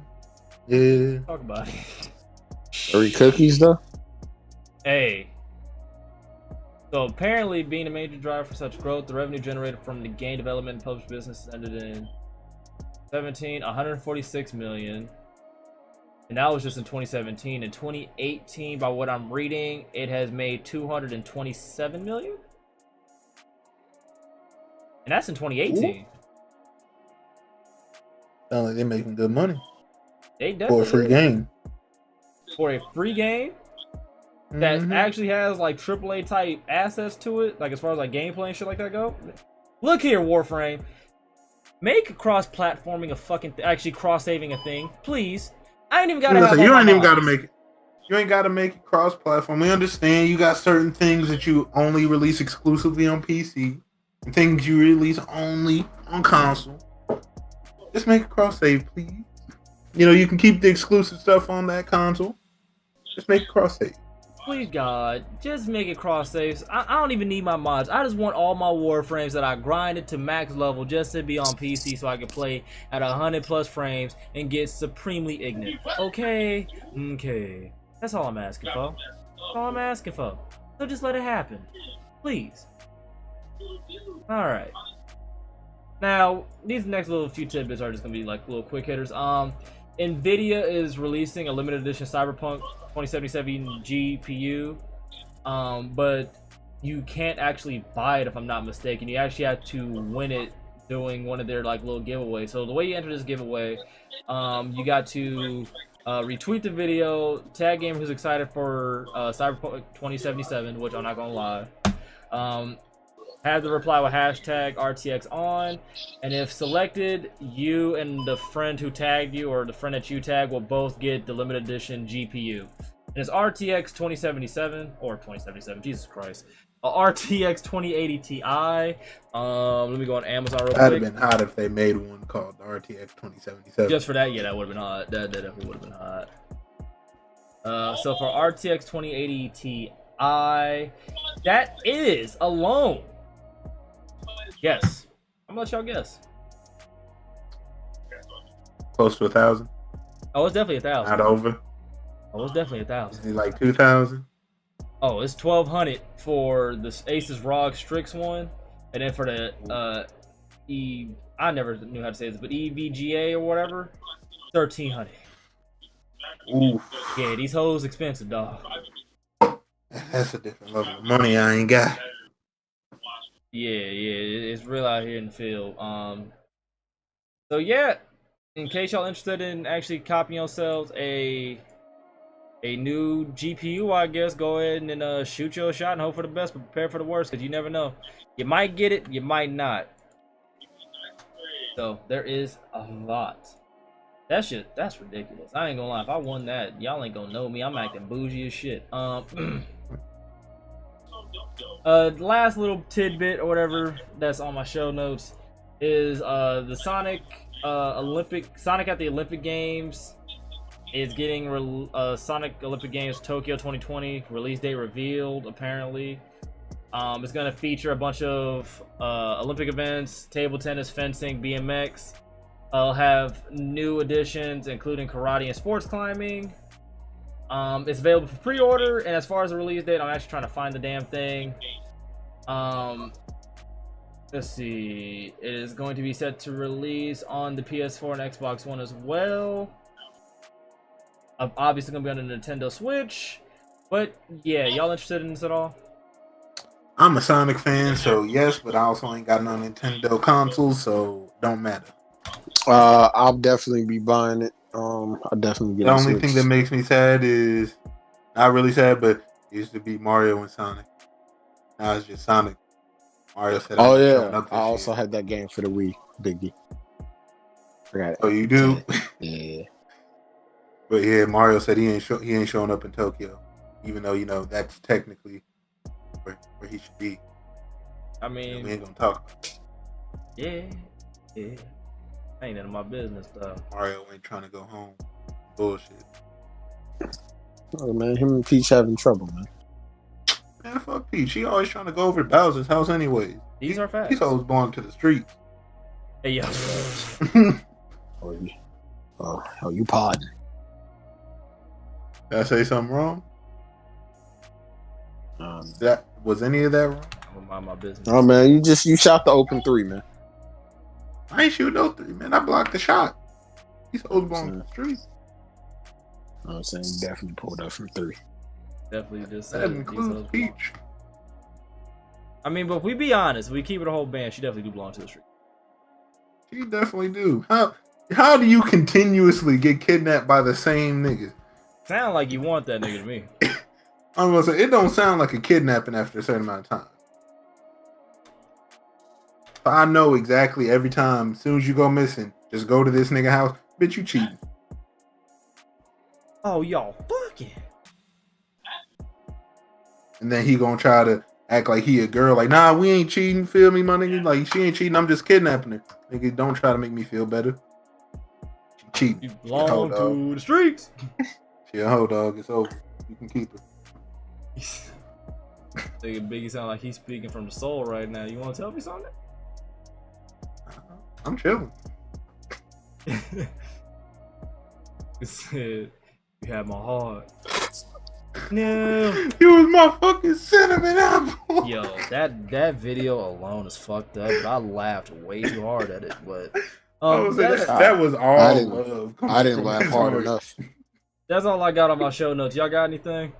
talk about it. 3 cookies though. Hey. So apparently, being a major driver for such growth, the revenue generated from the game development and published business ended in 146 million. And that was just in 2017. In 2018, by what I'm reading, it has made 227 million. And that's in 2018. Sound like they're making good money They for definitely a free is. game. For a free game that actually has like AAA type assets to it, like as far as like gameplay and shit like that go. Look here, Warframe. Make cross-platforming a fucking actually cross-saving a thing, please. I ain't even gotta have. You ain't even gotta make it. You ain't gotta make it cross-platform. We understand you got certain things that you only release exclusively on PC, and things you release only on console. Just make it cross-save, please. You know, you can keep the exclusive stuff on that console. Just make it cross-save. Please, God, just make it cross saves. I don't even need my mods. I just want all my Warframes that I grinded to max level just to be on PC so I can play at 100+ frames and get supremely ignorant. Okay? Okay. That's all I'm asking for. That's all I'm asking for. So just let it happen. Please. Alright. Now, these next little few tidbits are just gonna be like little quick hitters. Nvidia is releasing a limited edition Cyberpunk 2077 GPU, but you can't actually buy it if I'm not mistaken. You actually have to win it doing one of their like little giveaways. So the way you enter this giveaway, you got to retweet the video, tag gamer who's excited for Cyberpunk 2077, which I'm not gonna lie. Have the reply with hashtag RTX on, and if selected, you and the friend who tagged you or the friend that you tag will both get the limited edition GPU. And it's RTX 2077 or 2077. Jesus Christ, RTX 2080 Ti. Let me go on Amazon real quick. That'd have been hot if they made one called the RTX 2077. Just for that, yeah, that would have been hot. That definitely would have been hot. So for RTX 2080 Ti, that is alone. Yes. I'm gonna let y'all guess. Close to 1,000. Oh, it's definitely 1,000. Not over. Oh, it's definitely 1,000. Is it like 2,000? Oh, it's 1,200 for the Asus ROG Strix one, and then for the I never knew how to say this, but EVGA or whatever, 1,300. Ooh. Yeah, these hoes expensive, dog. That's a different level of money I ain't got. Yeah, it's real out here in the field. So yeah, in case y'all interested in actually copying yourselves a new GPU, I guess go ahead and shoot your shot and hope for the best, but prepare for the worst, because you never know. You might get it, you might not. So there is a lot. That's ridiculous. I ain't gonna lie. If I won that, y'all ain't gonna know me. I'm acting bougie as shit. Last little tidbit or whatever that's on my show notes is the Sonic at the Olympic Games is getting Sonic Olympic Games Tokyo 2020 release date revealed. Apparently, it's gonna feature a bunch of Olympic events: table tennis, fencing, BMX. I'll have new additions including karate and sports climbing. It's available for pre-order, and as far as the release date, I'm actually trying to find the damn thing. Let's see. It is going to be set to release on the PS4 and Xbox One as well. Obviously gonna be on the Nintendo Switch. But yeah, y'all interested in this at all? I'm a Sonic fan, so yes, but I also ain't got no Nintendo console, so don't matter. I'll definitely be buying it. I'll definitely get The a only Switch. thing that makes me sad is not really sad, but it used to be Mario and Sonic. Now it's just Sonic. Mario said, Oh showing yeah, up this I also year. had that game for the Wii, Biggie. Forgot it. Oh, you do? Yeah. But yeah, Mario said he ain't showing up in Tokyo, even though that's technically where he should be. I mean, we ain't gonna talk about it. Yeah. Ain't none of my business though. Mario ain't trying to go home. Bullshit. Oh man, him and Peach having trouble, man. Man, fuck Peach. She always trying to go over to Bowser's house anyways. These are facts. These hoes belong to the streets. Hey, yo. You podding. Did I say something wrong? Um, That was any of that wrong? I'm gonna mind my business. Oh man, you shot the open 3, man. I ain't shoot no 3, man. I blocked the shot. These hoes belong to the streets. You know what I'm saying? You definitely pulled up from 3. Definitely just said That these includes hoes belong. Peach. I mean, but if we be honest, we keep it a whole band. She definitely do belong to the street. She definitely do. How do you continuously get kidnapped by the same nigga? Sound like you want that nigga to me. I'm gonna say it don't sound like a kidnapping after a certain amount of time. But I know exactly every time. As soon as you go missing, just go to this nigga house. Bitch, you cheating. Oh, y'all fucking. And then he gonna try to act like he a girl. Like, nah, we ain't cheating. Feel me, my nigga? Like, she ain't cheating. I'm just kidnapping her. Nigga, don't try to make me feel better. She cheating. You She a hoe, belong dog. to the streets. She a hoe, dog. It's over. You can keep her. Nigga Biggie sound like he's speaking from the soul right now. You want to tell me something? I'm chilling. He said, you have my heart. No. You was my fucking cinnamon apple. Yo, that video alone is fucked up, but I laughed way too hard at it. But that was all I didn't- love. I didn't laugh hard enough. that's all I got on my show notes. Y'all got anything?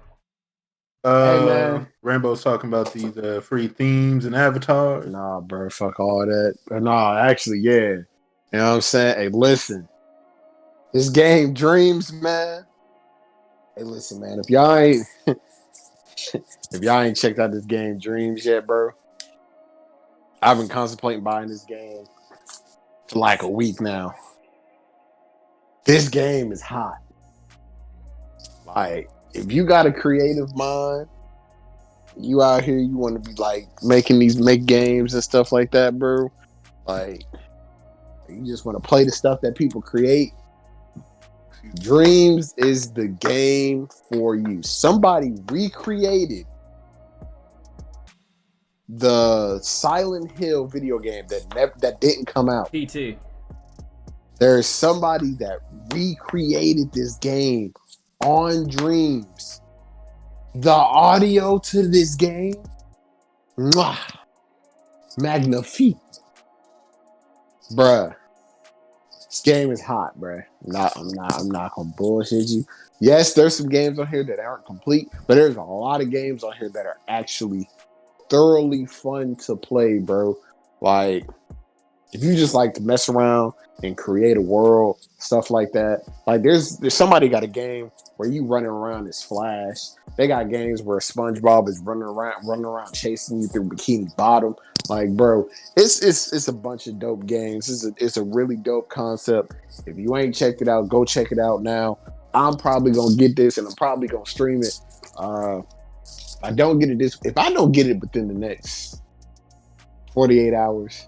Hey, man. Rainbow's talking about these free themes and avatars. Nah, bro, fuck all that. Nah, actually, yeah. You know what I'm saying? Hey, listen. This game Dreams, man. Hey, listen, man. If y'all ain't checked out this game Dreams yet, bro, I've been contemplating buying this game for like a week now. This game is hot. Like, if you got a creative mind, you out here, you want to be like make games and stuff like that, bro. Like, you just want to play the stuff that people create. Dreams is the game for you. Somebody recreated the Silent Hill video game that didn't come out. PT. There's somebody that recreated this game on Dreams. The audio to this game, mwah, magnifique. Bruh. This game is hot, bruh. I'm not gonna bullshit you. Yes, there's some games on here that aren't complete, but there's a lot of games on here that are actually thoroughly fun to play, bro. Like, if you just like to mess around and create a world, stuff like that. Like, there's somebody got a game where you running around as Flash. They got games where SpongeBob is running around chasing you through Bikini Bottom. Like, bro, it's a bunch of dope games. It's a really dope concept. If you ain't checked it out, go check it out now. I'm probably gonna get this and I'm probably gonna stream it. If I don't get it within the next 48 hours,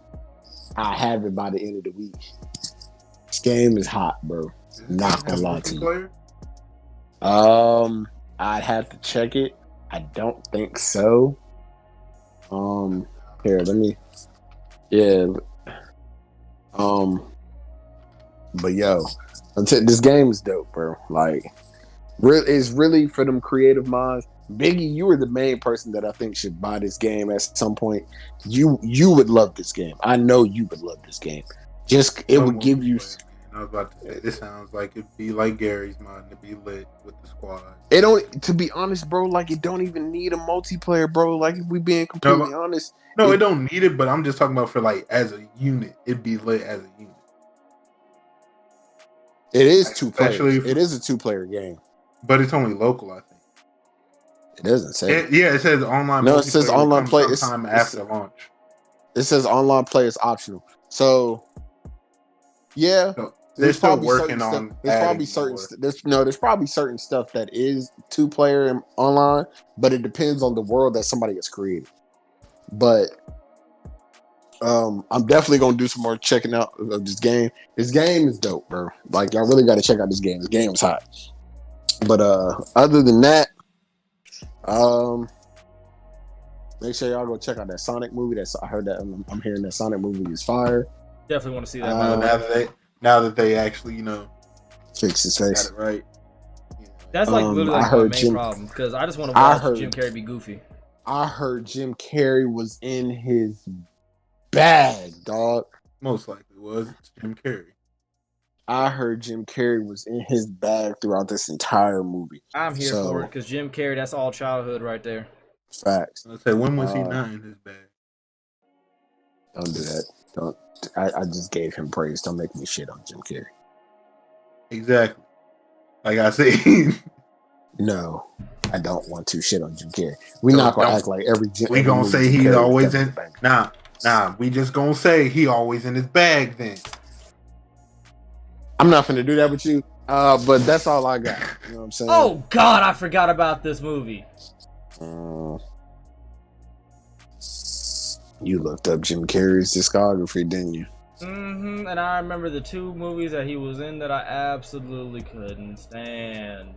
I have it by the end of the week. This game is hot, bro. Not gonna lie to you. I'd have to check it. I don't think so. Here, let me. Yeah. But yo, this game is dope, bro. Like, it's really for them creative minds. Biggie, you were the main person that I think should buy this game at some point. You would love this game. I know you would love this game. It would give you. I was about to say, this sounds like it'd be like Gary's mod, it'd be lit with the squad. It don't. To be honest, bro, like it don't even need a multiplayer, bro. Like if we being completely honest. No, it don't need it, but I'm just talking about for like as a unit, it'd be lit as a unit. It is 2 players. It is a 2-player game, but it's only local, I think. It doesn't say. It says online. No, it says online play. Sometime after launch. It says online play is optional. So, yeah, so they're still working on. There's probably certain stuff that is 2-player and online, but it depends on the world that somebody has created. But I'm definitely gonna do some more checking out of this game. This game is dope, bro. Like, y'all really got to check out this game. This game is hot. But other than that, Make sure y'all go check out that Sonic movie. I heard that I'm hearing that Sonic movie is fire. Definitely want to see that. Now that they actually, fix his got face. it right. That's like literally I like my heard main Jim- problem because I just want to watch Jim Carrey be goofy. I heard Jim Carrey was in his bag, dog. Most likely was. It's Jim Carrey. I heard Jim Carrey was in his bag throughout this entire movie. I'm here for it because Jim Carrey, that's all childhood right there. Facts. I say, when was he not in his bag? Don't do that. Don't. I just gave him praise. Don't make me shit on Jim Carrey. Exactly. Like I said. No, I don't want to shit on Jim Carrey. We're not gonna act like every Jim. We gonna say he's always in. Nah. We just gonna say he always in his bag. Then I'm not gonna do that with you. But that's all I got. You know what I'm saying? Oh God, I forgot about this movie. You looked up Jim Carrey's discography, didn't you? Mm-hmm. And I remember the 2 movies that he was in that I absolutely couldn't stand.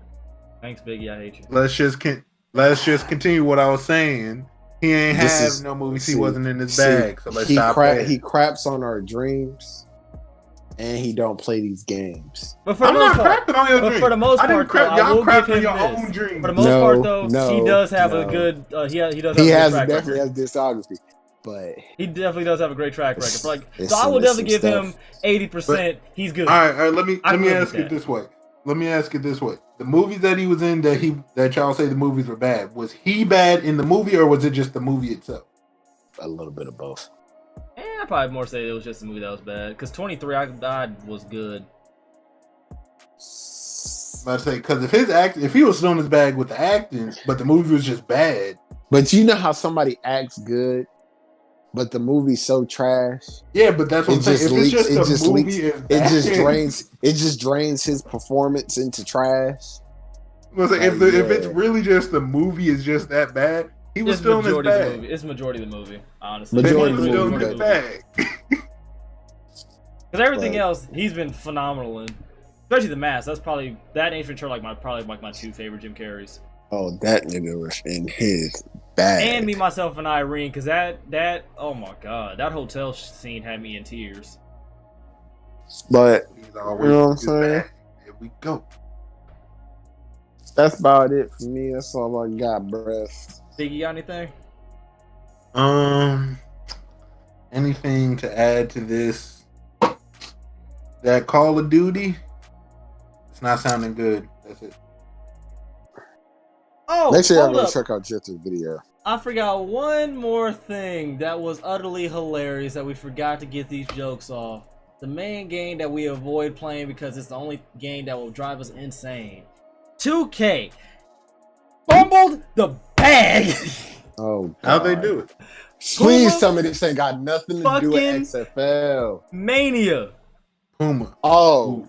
Thanks, Biggie. I hate you. Let's just continue what I was saying. He ain't no movies he wasn't in his bag. So let's stop there. He craps on our dreams, and he don't play these games. But for the most part, crapping on your dreams. For the most part, y'all crapping on your own dreams. For the most part, though, he does have a good. He does. He definitely has discography, but he definitely does have a great track record. So I will definitely give him 80%. He's good. All right. Let me ask it this way. The movies that he was in that y'all say the movies were bad, was he bad in the movie or was it just the movie itself? A little bit of both. I'd probably more say it was just the movie that was bad. Because 23 I Died was good. I'd say because if he was still in his bag with the acting, but the movie was just bad. But you know how somebody acts good, but the movie's so trash. Yeah, but that's what I'm saying. It just drains his performance into trash. If it's really just the movie is just that bad, he was still in his bag. It's majority of the movie, honestly. Majority of the movie, his bag. Because everything else, he's been phenomenal in. Especially The Mask. That Ace Ventura probably my 2 favorite Jim Carreys. Oh, that nigga was in his bag. And Me, Myself, and Irene, because that oh my God, that hotel scene had me in tears. But he's you always know what I'm saying? Here we go. That's about it for me. That's all I got, bruh. Biggie, got anything? Anything to add to this? That Call of Duty? It's not sounding good. That's it. Oh, make sure y'all go check out Jeth's video. I forgot one more thing that was utterly hilarious that we forgot to get these jokes off. The main game that we avoid playing because it's the only game that will drive us insane. 2K fumbled the bag. Oh, God. How'd they do it? Please tell me this ain't got nothing to do with XFL. Mania. Puma. Oh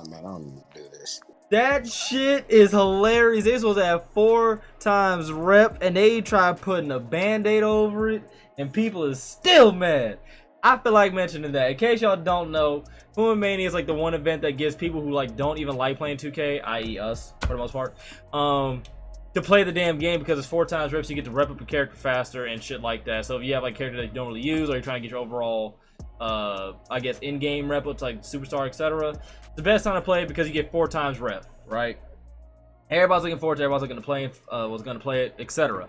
man, I don't need to do this. That shit is hilarious. They supposed to have 4 times rep and they try putting a band-aid over it and people is still mad. I feel like mentioning that. In case y'all don't know, Puma Mania is like the one event that gives people who don't even like playing 2K, i.e. us for the most part, to play the damn game because it's 4 times reps. You get to rep up a character faster and shit like that. So if you have like a character that you don't really use or you're trying to get your overall I guess in-game rep, it's like superstar, etc. It's the best time to play it because you get 4 times rep, right? Everybody's looking forward to it, everybody's looking to play it, was gonna play it, etc.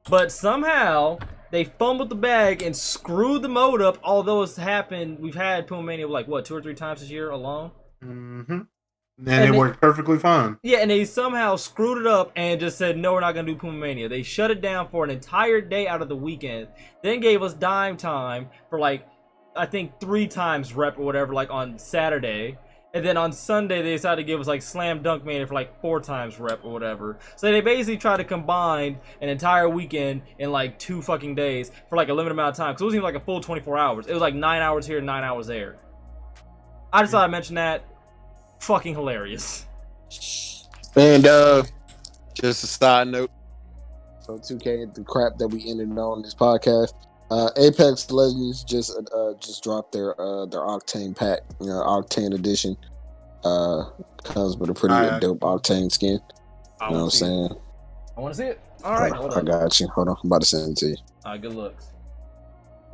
But somehow they fumbled the bag and screwed the mode up, although it's happened. We've had Puma Mania like what 2 or 3 times this year alone. Mm-hmm. And it worked perfectly fine. Yeah, and they somehow screwed it up and just said, no, we're not going to do Puma Mania. They shut it down for an entire day out of the weekend. Then gave us dime time for like, I think 3 times rep or whatever, like on Saturday. And then on Sunday, they decided to give us like Slam Dunk Mania for like 4 times rep or whatever. So they basically tried to combine an entire weekend in like 2 fucking days for like a limited amount of time. Because it wasn't even like a full 24 hours. It was like 9 hours here, 9 hours there. I just thought I'd mention that. Fucking hilarious. And just a side note, so 2K, the crap that we ended on this podcast, Apex Legends just dropped their Octane pack, Octane edition. Comes with a pretty dope Octane skin. You know what I'm saying? I want to see it. All right, hold I up. got you. Hold on, I'm about to send it to you. All right, good looks.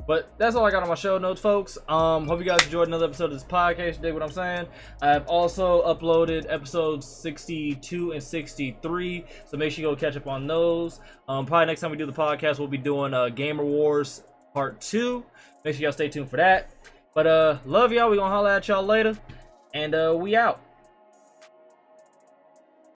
But that's all I got on my show notes, folks. Hope you guys enjoyed another episode of this podcast. You dig what I'm saying? I have also uploaded episodes 62 and 63, so make sure you go catch up on those. Probably next time we do the podcast, we'll be doing Gamer Wars Part 2. Make sure y'all stay tuned for that. But love y'all. We gonna holler at y'all later, and we out.